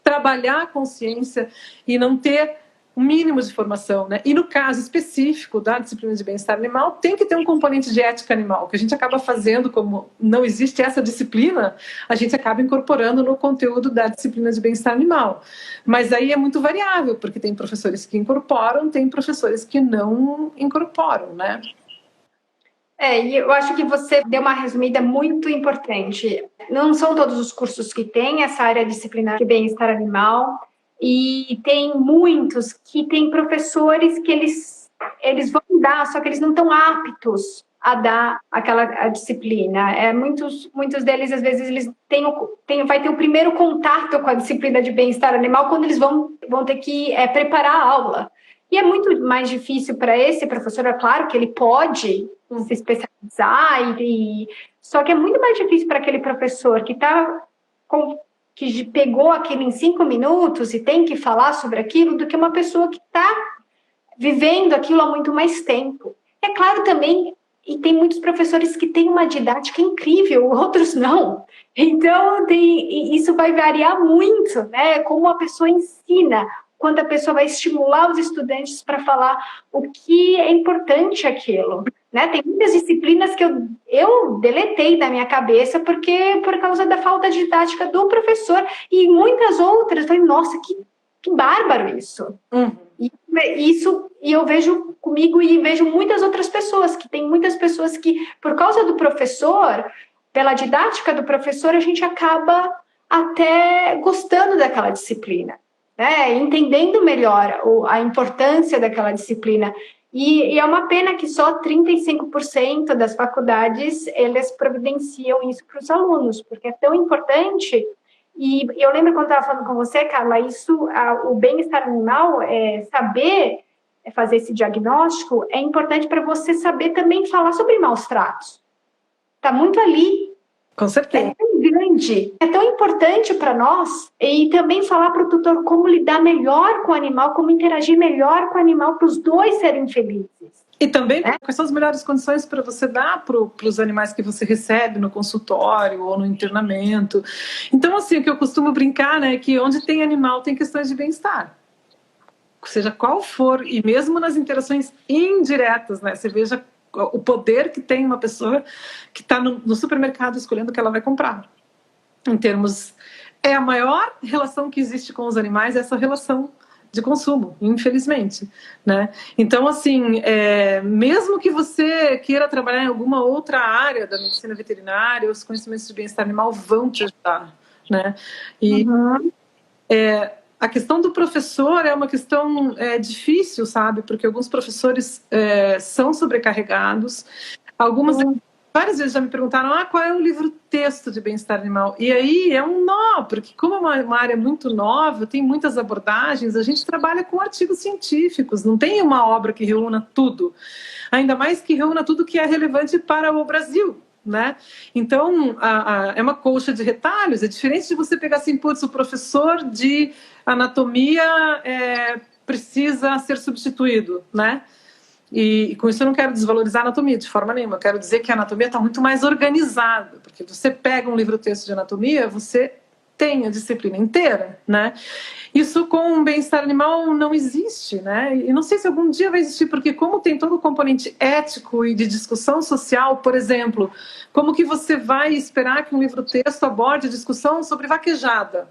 trabalhar a consciência e não ter um mínimo de formação, né? E no caso específico da disciplina de bem-estar animal, tem que ter um componente de ética animal, que a gente acaba fazendo, como não existe essa disciplina, a gente acaba incorporando no conteúdo da disciplina de bem-estar animal. Mas aí é muito variável, porque tem professores que incorporam, tem professores que não incorporam, né? e eu acho que você deu uma resumida muito importante. Não são todos os cursos que têm essa área disciplinar de bem-estar animal, e tem muitos que têm professores que eles vão dar, só que eles não estão aptos a dar a disciplina. Muitos deles, às vezes, eles vai ter o primeiro contato com a disciplina de bem-estar animal quando eles vão ter que preparar a aula. E é muito mais difícil para esse professor, é claro que ele pode se especializar, só que é muito mais difícil para aquele professor que pegou aquilo em 5 minutos e tem que falar sobre aquilo, do que uma pessoa que está vivendo aquilo há muito mais tempo. É claro também, e tem muitos professores que têm uma didática incrível, outros não. Então, isso vai variar muito, né? Como a pessoa ensina, quando a pessoa vai estimular os estudantes para falar o que é importante aquilo. Né? Tem muitas disciplinas que eu deletei da minha cabeça por causa da falta de didática do professor, e muitas outras, eu falei, nossa, que bárbaro isso. E eu vejo comigo e vejo muitas outras pessoas, tem muitas pessoas que, por causa do professor, pela didática do professor, a gente acaba até gostando daquela disciplina, né? Entendendo melhor a importância daquela disciplina. E é uma pena que só 35% das faculdades, eles providenciam isso para os alunos, porque é tão importante. E eu lembro quando eu estava falando com você, Carla, o bem-estar animal, saber fazer esse diagnóstico, é importante para você saber também falar sobre maus tratos. Está muito ali. Com certeza. É tão grande, é tão importante para nós, e também falar para o tutor como lidar melhor com o animal, como interagir melhor com o animal, para os dois serem felizes. E também quais são as melhores condições para você dar para os animais que você recebe no consultório ou no internamento. Então, assim, o que eu costumo brincar, né, é que onde tem animal tem questões de bem-estar. Seja qual for, e mesmo nas interações indiretas, né, você veja o poder que tem uma pessoa que está no supermercado escolhendo o que ela vai comprar. Em termos, é a maior relação que existe com os animais, essa relação de consumo, infelizmente, né? Então, assim, mesmo que você queira trabalhar em alguma outra área da medicina veterinária, os conhecimentos de bem-estar animal vão te ajudar, né? E a questão do professor é uma questão difícil, sabe? Porque alguns professores são sobrecarregados, algumas várias vezes já me perguntaram, qual é o livro-texto de bem-estar animal? E aí é um nó, porque como é uma área muito nova, tem muitas abordagens, a gente trabalha com artigos científicos, não tem uma obra que reúna tudo. Ainda mais que reúna tudo que é relevante para o Brasil, né? Então, é uma colcha de retalhos, é diferente de você pegar assim, putz, o professor de anatomia precisa ser substituído, né? E com isso eu não quero desvalorizar a anatomia de forma nenhuma, eu quero dizer que a anatomia está muito mais organizada, porque você pega um livro-texto de anatomia, você tem a disciplina inteira, né? Isso com o bem-estar animal não existe, né? E não sei se algum dia vai existir, porque como tem todo o componente ético e de discussão social, por exemplo, como que você vai esperar que um livro-texto aborde a discussão sobre vaquejada?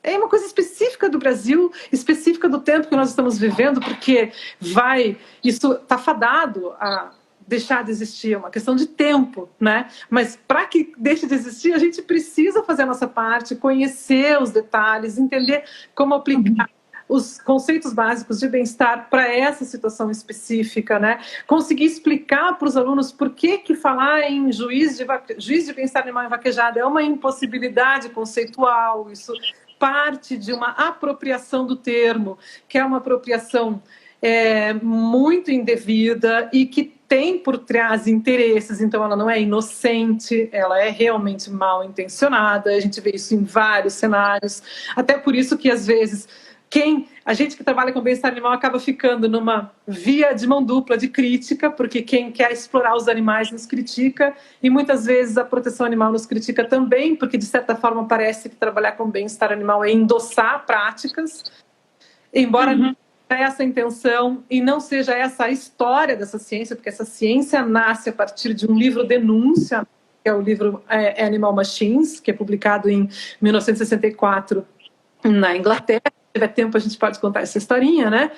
É uma coisa específica do Brasil, específica do tempo que nós estamos vivendo, porque isso está fadado a deixar de existir, é uma questão de tempo, né? Mas para que deixe de existir, a gente precisa fazer a nossa parte, conhecer os detalhes, entender como aplicar os conceitos básicos de bem-estar para essa situação específica, né? Conseguir explicar para os alunos por que falar em juiz de bem-estar animal em vaquejada é uma impossibilidade conceitual, isso parte de uma apropriação do termo, que é uma apropriação muito indevida e que tem por trás interesses, então ela não é inocente, ela é realmente mal intencionada, a gente vê isso em vários cenários, até por isso que às vezes a gente que trabalha com bem-estar animal acaba ficando numa via de mão dupla de crítica, porque quem quer explorar os animais nos critica, e muitas vezes a proteção animal nos critica também, porque de certa forma parece que trabalhar com bem-estar animal é endossar práticas, embora não seja essa a intenção e não seja essa a história dessa ciência, porque essa ciência nasce a partir de um livro denúncia, que é o livro Animal Machines, que é publicado em 1964 na Inglaterra. Se tiver tempo, a gente pode contar essa historinha, né?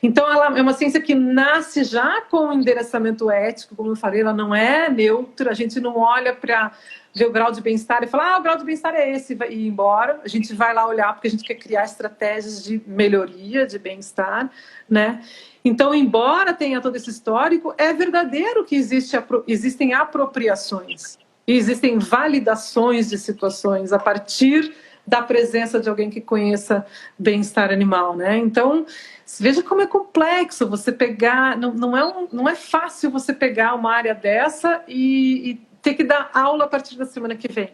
Então, ela é uma ciência que nasce já com um endereçamento ético, como eu falei, ela não é neutra, a gente não olha para ver o grau de bem-estar e falar, o grau de bem-estar é esse, e ir embora. A gente vai lá olhar porque a gente quer criar estratégias de melhoria, de bem-estar, né? Então, embora tenha todo esse histórico, é verdadeiro que existem apropriações, e existem validações de situações a partir da presença de alguém que conheça bem-estar animal, né? Então, veja como é complexo você pegar, não é fácil você pegar uma área dessa e ter que dar aula a partir da semana que vem.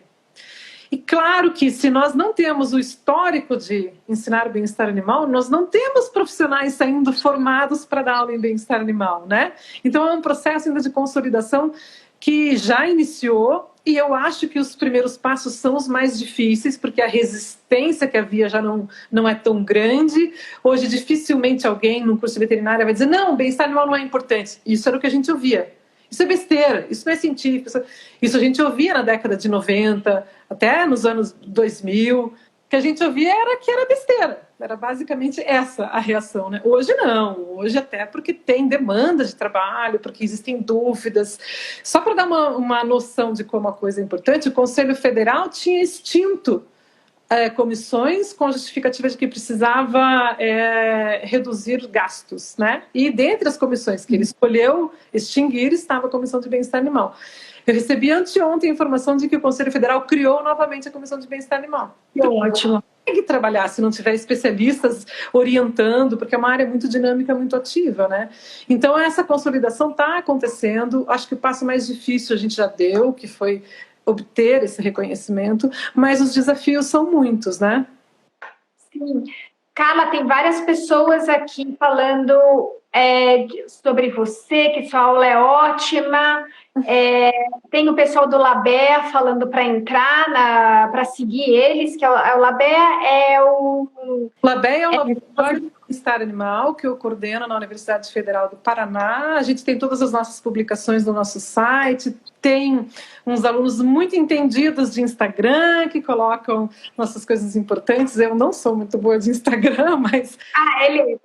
E claro que se nós não temos o histórico de ensinar bem-estar animal, nós não temos profissionais saindo formados para dar aula em bem-estar animal, né? Então é um processo ainda de consolidação que já iniciou, e eu acho que os primeiros passos são os mais difíceis, porque a resistência que havia já não é tão grande. Hoje, dificilmente alguém no curso de veterinária vai dizer não, bem-estar animal não é importante. Isso era o que a gente ouvia. Isso é besteira, isso não é científico. Isso a gente ouvia na década de 90, até nos anos 2000. Que a gente ouvia que era besteira. Era basicamente essa a reação, né? Hoje não, hoje até porque tem demanda de trabalho, porque existem dúvidas. Só para dar uma noção de como a coisa é importante, o Conselho Federal tinha extinto comissões com justificativa de que precisava reduzir gastos, né? E dentre as comissões que ele escolheu extinguir estava a Comissão de Bem-Estar Animal. Eu recebi anteontem a informação de que o Conselho Federal criou novamente a Comissão de Bem-Estar Animal. Então, ótimo. Tem que trabalhar se não tiver especialistas orientando, porque é uma área muito dinâmica, muito ativa, né? Então, essa consolidação está acontecendo. Acho que o passo mais difícil a gente já deu, que foi obter esse reconhecimento, mas os desafios são muitos, né? Sim. Carla, tem várias pessoas aqui falando sobre você, que sua aula é ótima. Tem o pessoal do Labea falando para entrar, para seguir eles, que o Labea é o... Labea é o Laboratório de Bem-Estar Animal, que eu coordeno na Universidade Federal do Paraná. A gente tem todas as nossas publicações no nosso site, tem uns alunos muito entendidos de Instagram, que colocam nossas coisas importantes. Eu não sou muito boa de Instagram, mas...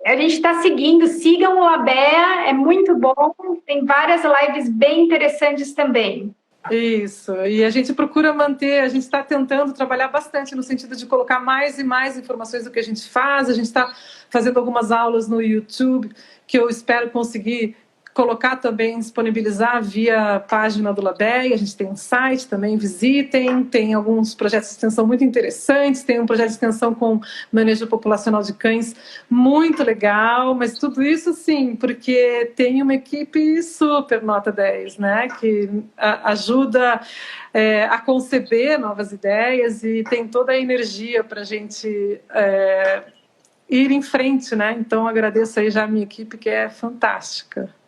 a gente está seguindo, sigam o Labea, é muito bom, tem várias lives bem interessantes também. Isso, e a gente procura manter, a gente está tentando trabalhar bastante no sentido de colocar mais e mais informações do que a gente faz. A gente está fazendo algumas aulas no YouTube, que eu espero conseguir colocar também, disponibilizar via página do LABEI. A gente tem um site também, visitem. Tem alguns projetos de extensão muito interessantes. Tem um projeto de extensão com manejo populacional de cães muito legal. Mas tudo isso, sim, porque tem uma equipe super nota 10, né? Que ajuda a conceber novas ideias e tem toda a energia para a gente ir em frente, né? Então, agradeço aí já a minha equipe, que é fantástica.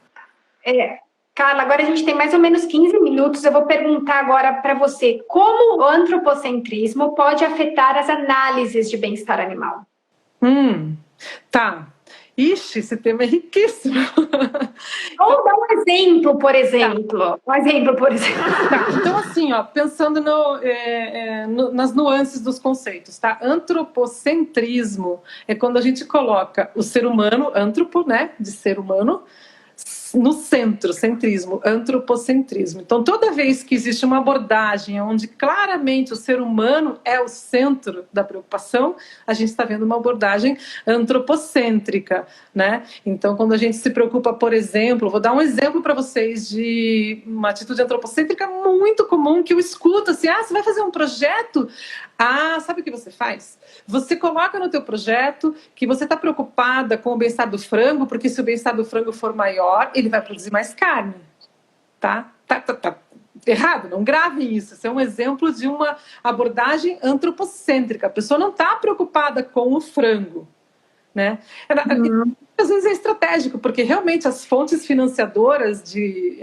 Carla, agora a gente tem mais ou menos 15 minutos. Eu vou perguntar agora para você como o antropocentrismo pode afetar as análises de bem-estar animal. Tá. Ixi, esse tema é riquíssimo. Ou dá um exemplo, por exemplo. Um exemplo, por exemplo. Tá. Então, assim, ó, pensando nas nuances dos conceitos, tá? Antropocentrismo é quando a gente coloca o ser humano, antropo, né, de ser humano, no centro, centrismo, antropocentrismo. Então, toda vez que existe uma abordagem onde claramente o ser humano é o centro da preocupação, a gente está vendo uma abordagem antropocêntrica, né? Então, quando a gente se preocupa, por exemplo, vou dar um exemplo para vocês de uma atitude antropocêntrica muito comum que eu escuto, assim, você vai fazer um projeto? Sabe o que você faz? Você coloca no teu projeto que você está preocupada com o bem-estar do frango, porque se o bem-estar do frango for maior, ele vai produzir mais carne. Tá errado, não gravem isso. Isso é um exemplo de uma abordagem antropocêntrica. A pessoa não está preocupada com o frango, né? Às vezes é estratégico, porque realmente as fontes financiadoras de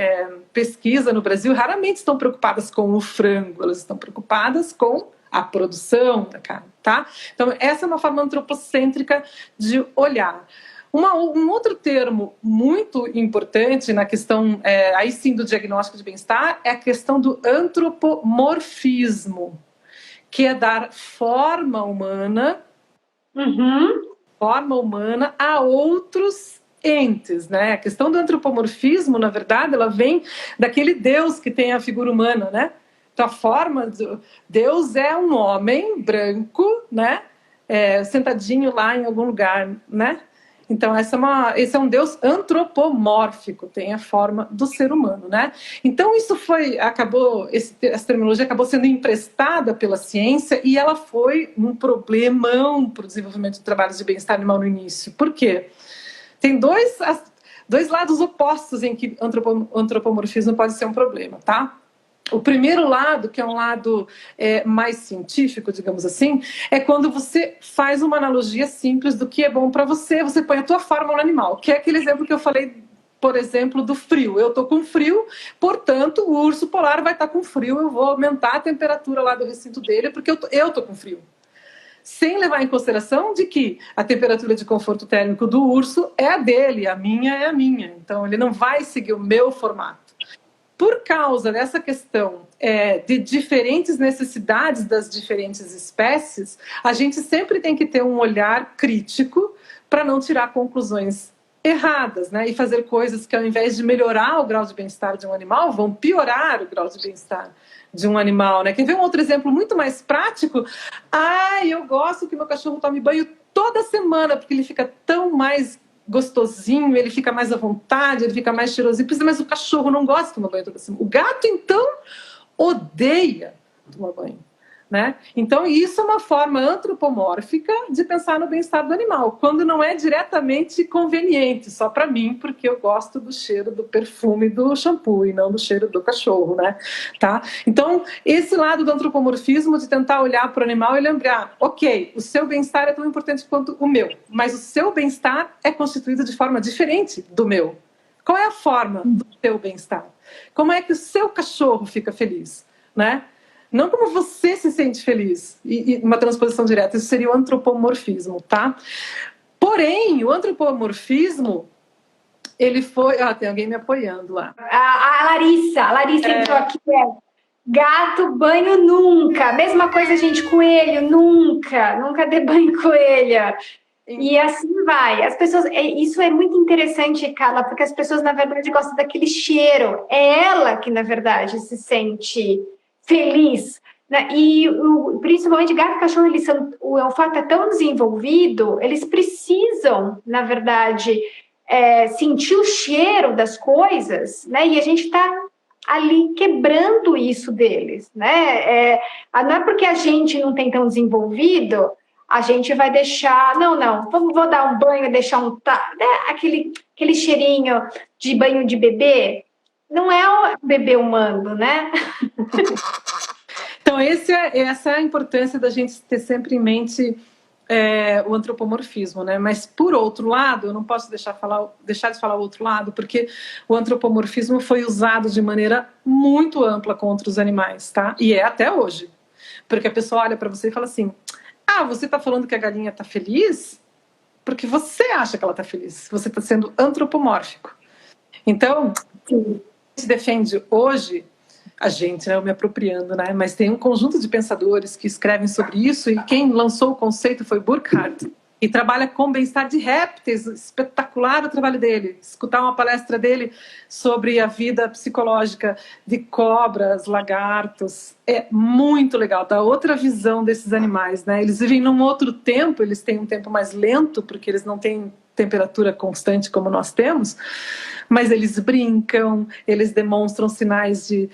pesquisa no Brasil raramente estão preocupadas com o frango, elas estão preocupadas com a produção da carne, tá? Então, essa é uma forma antropocêntrica de olhar. Um outro termo muito importante na questão, aí sim, do diagnóstico de bem-estar, é a questão do antropomorfismo, que é dar forma humana a outros entes, né? A questão do antropomorfismo, na verdade, ela vem daquele Deus que tem a figura humana, né? Então, a forma de Deus é um homem branco, né? Sentadinho lá em algum lugar, né? Então, esse é um Deus antropomórfico, tem a forma do ser humano, né? Então, essa terminologia acabou sendo emprestada pela ciência e ela foi um problemão para o desenvolvimento de trabalhos de bem-estar animal no início. Por quê? Tem dois lados opostos em que antropomorfismo pode ser um problema, tá? O primeiro lado, que é um lado mais científico, digamos assim, é quando você faz uma analogia simples do que é bom para você, você põe a tua forma no animal, que é aquele exemplo que eu falei, por exemplo, do frio. Eu estou com frio, portanto, o urso polar vai estar com frio, eu vou aumentar a temperatura lá do recinto dele, porque eu estou com frio. Sem levar em consideração de que a temperatura de conforto térmico do urso é a dele, a minha é a minha. Então, ele não vai seguir o meu formato. Por causa dessa questão de diferentes necessidades das diferentes espécies, a gente sempre tem que ter um olhar crítico para não tirar conclusões erradas, né? E fazer coisas que, ao invés de melhorar o grau de bem-estar de um animal, vão piorar o grau de bem-estar de um animal, né? Quer ver um outro exemplo muito mais prático? Eu gosto que meu cachorro tome banho toda semana, porque ele fica tão mais gostosinho, ele fica mais à vontade, ele fica mais cheirosinho, mas o cachorro não gosta de tomar banho toda semana. O gato, então, odeia tomar banho, né? Então, isso é uma forma antropomórfica de pensar no bem-estar do animal, quando não é diretamente conveniente, só para mim, porque eu gosto do cheiro do perfume do shampoo e não do cheiro do cachorro, né? Tá? Então, esse lado do antropomorfismo, de tentar olhar para o animal e lembrar, ok, o seu bem-estar é tão importante quanto o meu, mas o seu bem-estar é constituído de forma diferente do meu. Qual é a forma do seu bem-estar? Como é que o seu cachorro fica feliz, né? Não como você se sente feliz. E uma transposição direta, isso seria o antropomorfismo, tá? Porém, o antropomorfismo, ele foi... tem alguém me apoiando lá. A Larissa entrou aqui, gato, banho nunca. Mesma coisa, gente, coelho, nunca dê banho coelha. E assim vai. As pessoas, isso é muito interessante, Carla, porque as pessoas, na verdade, gostam daquele cheiro. É ela que, na verdade, se sente feliz, né? E principalmente gato e cachorro, o olfato é tão desenvolvido, eles precisam, na verdade, sentir o cheiro das coisas, né? E a gente está ali quebrando isso deles, né? Não é porque a gente não tem tão desenvolvido, a gente vai deixar, não, vou dar um banho, deixar né? aquele cheirinho de banho de bebê, não é o bebê humano, né? Então, essa é a importância da gente ter sempre em mente o antropomorfismo, né? Mas, por outro lado, eu não posso deixar de falar o outro lado, porque o antropomorfismo foi usado de maneira muito ampla contra os animais, tá? E é até hoje. Porque a pessoa olha para você e fala assim, você está falando que a galinha está feliz porque você acha que ela está feliz. Você está sendo antropomórfico. Então, a gente defende hoje, a gente, né, eu me apropriando, né, mas tem um conjunto de pensadores que escrevem sobre isso, e quem lançou o conceito foi Burkhardt, e trabalha com bem-estar de répteis, espetacular o trabalho dele. Escutar uma palestra dele sobre a vida psicológica de cobras, lagartos, é muito legal, dá outra visão desses animais, né? Eles vivem num outro tempo, eles têm um tempo mais lento, porque eles não têm temperatura constante como nós temos, mas eles brincam, eles demonstram sinais de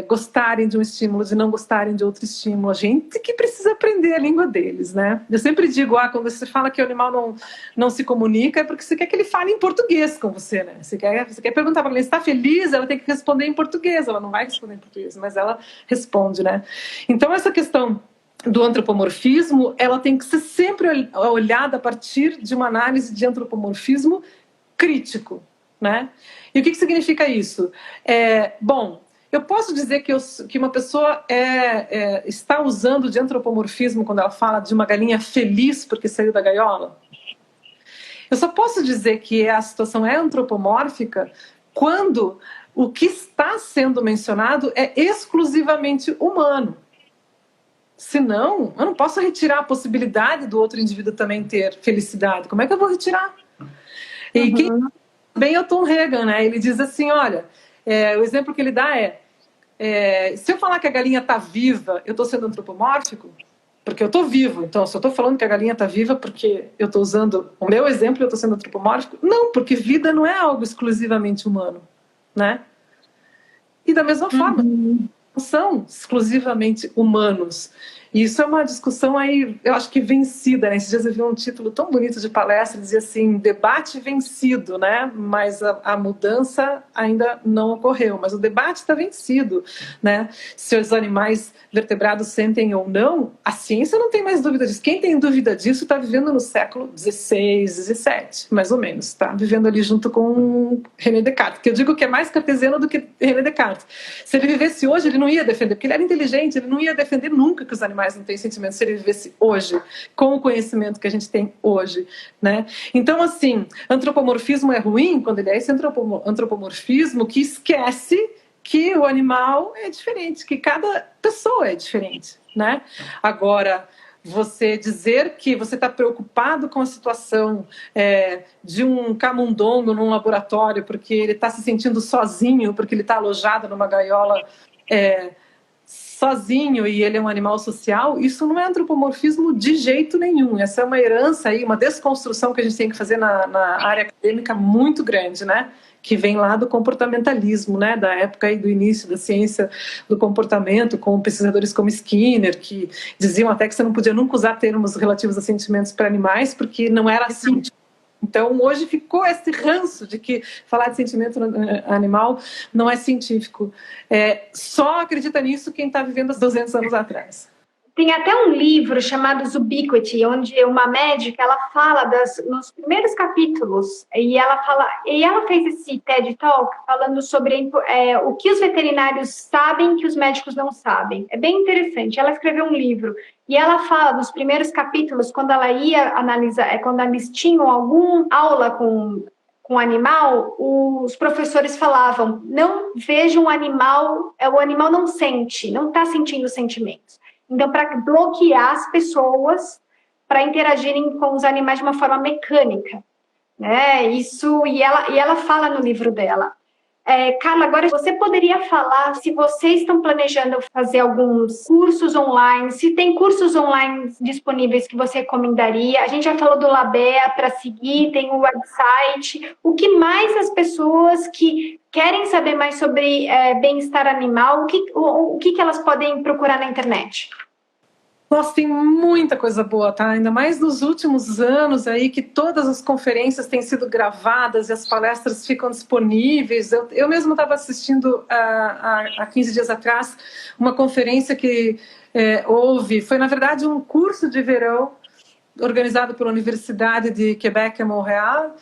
gostarem de um estímulo, de não gostarem de outro estímulo. A gente que precisa aprender a língua deles, né? Eu sempre digo, quando você fala que o animal não se comunica, é porque você quer que ele fale em português com você, né? Você quer perguntar para ele, está feliz? Ela tem que responder em português, ela não vai responder em português, mas ela responde, né? Então, essa questão do antropomorfismo, ela tem que ser sempre olhada a partir de uma análise de antropomorfismo crítico, né? E o que significa isso? Bom, eu posso dizer que uma pessoa está usando de antropomorfismo quando ela fala de uma galinha feliz porque saiu da gaiola? Eu só posso dizer que a situação é antropomórfica quando o que está sendo mencionado é exclusivamente humano. Senão, eu não posso retirar a possibilidade do outro indivíduo também ter felicidade. Como é que eu vou retirar? E quem bem é o Tom Regan, né? Ele diz assim, olha, o exemplo que ele dá se eu falar que a galinha está viva, eu estou sendo antropomórfico? Porque eu estou vivo. Então, se eu estou falando que a galinha está viva porque eu estou usando o meu exemplo e eu estou sendo antropomórfico? Não, porque vida não é algo exclusivamente humano, né? E da mesma forma, não são exclusivamente humanos. E isso é uma discussão aí, eu acho que vencida, né? Esses dias eu vi um título tão bonito de palestra, dizia assim, debate vencido, né? Mas a mudança ainda não ocorreu, mas o debate está vencido, né? Se os animais vertebrados sentem ou não, a ciência não tem mais dúvida disso. Quem tem dúvida disso está vivendo no século XVI, XVII, mais ou menos, está vivendo ali junto com René Descartes, que eu digo que é mais cartesiano do que René Descartes. Se ele vivesse hoje, ele não ia defender, porque ele era inteligente, ele não ia defender nunca que os animais não têm sentimentos se ele vivesse hoje, com o conhecimento que a gente tem hoje, né? Então, assim, antropomorfismo é ruim quando ele é esse antropomorfismo que esquece que o animal é diferente, que cada pessoa é diferente, né? Agora, você dizer que você está preocupado com a situação de um camundongo num laboratório porque ele está se sentindo sozinho, porque ele está alojado numa gaiola sozinho e ele é um animal social, isso não é antropomorfismo de jeito nenhum. Essa é uma herança aí, uma desconstrução que a gente tem que fazer na área acadêmica muito grande, né? Que vem lá do comportamentalismo, né? Da época aí do início da ciência do comportamento, com pesquisadores como Skinner, que diziam até que você não podia nunca usar termos relativos a sentimentos para animais, porque não era assim. Então, hoje ficou esse ranço de que falar de sentimento animal não é científico. Só acredita nisso quem está vivendo há 200 anos atrás. Tem até um livro chamado Ubiquity, onde uma médica ela fala nos primeiros capítulos, e ela fez esse TED Talk falando sobre o que os veterinários sabem que os médicos não sabem. É bem interessante. Ela escreveu um livro e ela fala nos primeiros capítulos, quando ela ia analisar, quando eles tinham alguma aula com animal, os professores falavam: não vejam o animal não sente, não está sentindo sentimentos. Então, para bloquear as pessoas para interagirem com os animais de uma forma mecânica, né? Isso, e ela fala no livro dela, Carla, agora você poderia falar se vocês estão planejando fazer alguns cursos online, se tem cursos online disponíveis que você recomendaria. A gente já falou do Labea para seguir, tem o website. O que mais as pessoas que querem saber mais sobre bem-estar animal, o que elas podem procurar na internet? Nossa, tem muita coisa boa, tá? Ainda mais nos últimos anos aí que todas as conferências têm sido gravadas e as palestras ficam disponíveis. Eu mesmo estava assistindo há 15 dias atrás uma conferência que houve, foi na verdade um curso de verão organizado pela Universidade de Quebec em Montreal,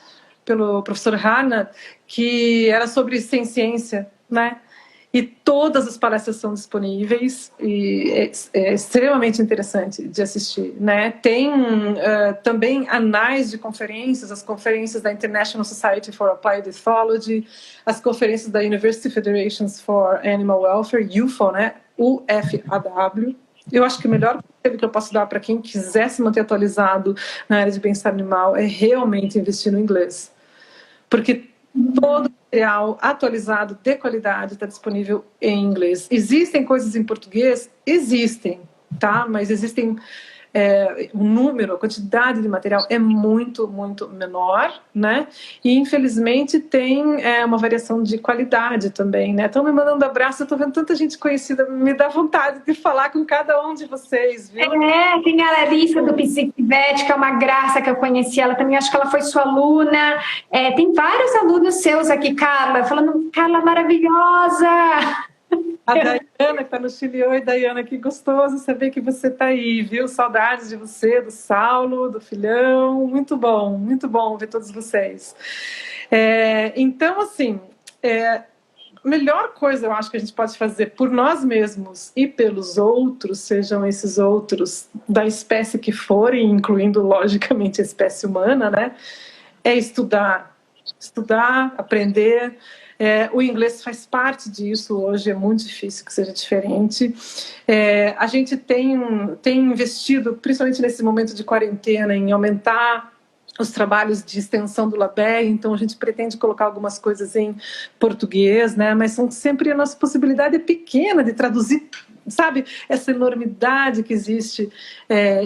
pelo professor Hanna, que era sobre ciência, né? E todas as palestras são disponíveis e é extremamente interessante de assistir, né? Tem também anais de conferências, as conferências da International Society for Applied Ethology, as conferências da University Federations for Animal Welfare, UFAW, né? UFAW. Eu acho que o melhor conselho que eu posso dar para quem quiser se manter atualizado na área de bem-estar animal é realmente investir no inglês. Porque todo material atualizado de qualidade está disponível em inglês. Existem coisas em português? Existem, tá? Mas existem o número, a quantidade de material é muito, muito menor, né? E infelizmente tem uma variação de qualidade também, né? Estão me mandando abraço, eu estou vendo tanta gente conhecida, me dá vontade de falar com cada um de vocês, viu? Tem a Larissa do Psicvet, que é uma graça que eu conheci, ela também, acho que ela foi sua aluna. Tem vários alunos seus aqui, Carla, falando, Carla maravilhosa! A Dayana, que está no Chile. Oi, Dayana, que gostoso saber que você está aí, viu? Saudades de você, do Saulo, do filhão. Muito bom ver todos vocês. Então, assim, a melhor coisa, eu acho, que a gente pode fazer por nós mesmos e pelos outros, sejam esses outros da espécie que forem, incluindo, logicamente, a espécie humana, né? É estudar, aprender. O inglês faz parte disso hoje, é muito difícil que seja diferente. A gente tem investido, principalmente nesse momento de quarentena, em aumentar os trabalhos de extensão do Labea, então a gente pretende colocar algumas coisas em português, né? Mas sempre a nossa possibilidade é pequena de traduzir, sabe, essa enormidade que existe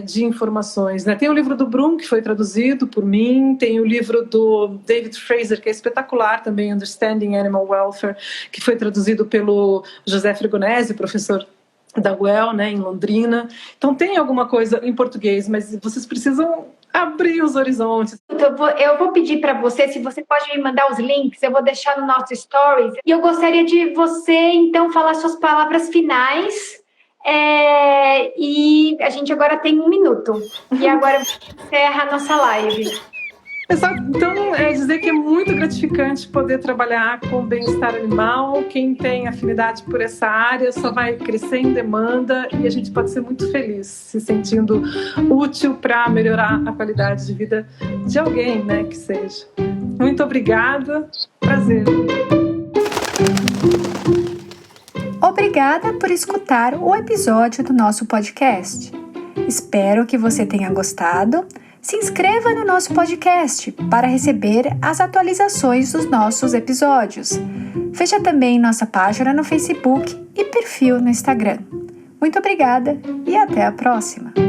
de informações, né? Tem o livro do Brum, que foi traduzido por mim, tem o livro do David Fraser, que é espetacular também, Understanding Animal Welfare, que foi traduzido pelo José Fregonese, professor da UEL, né, em Londrina. Então tem alguma coisa em português, mas vocês precisam abrir os horizontes. Eu vou pedir para você, se você pode me mandar os links, eu vou deixar no nosso Stories. E eu gostaria de você, então, falar suas palavras finais. E a gente agora tem 1 minuto. E agora encerra a nossa live. Exato. Então, dizer que é muito gratificante poder trabalhar com bem-estar animal. Quem tem afinidade por essa área só vai crescer em demanda e a gente pode ser muito feliz, se sentindo útil para melhorar a qualidade de vida de alguém, né, que seja. Muito obrigada. Prazer. Obrigada por escutar o episódio do nosso podcast. Espero que você tenha gostado. Se inscreva no nosso podcast para receber as atualizações dos nossos episódios. Veja também nossa página no Facebook e perfil no Instagram. Muito obrigada e até a próxima!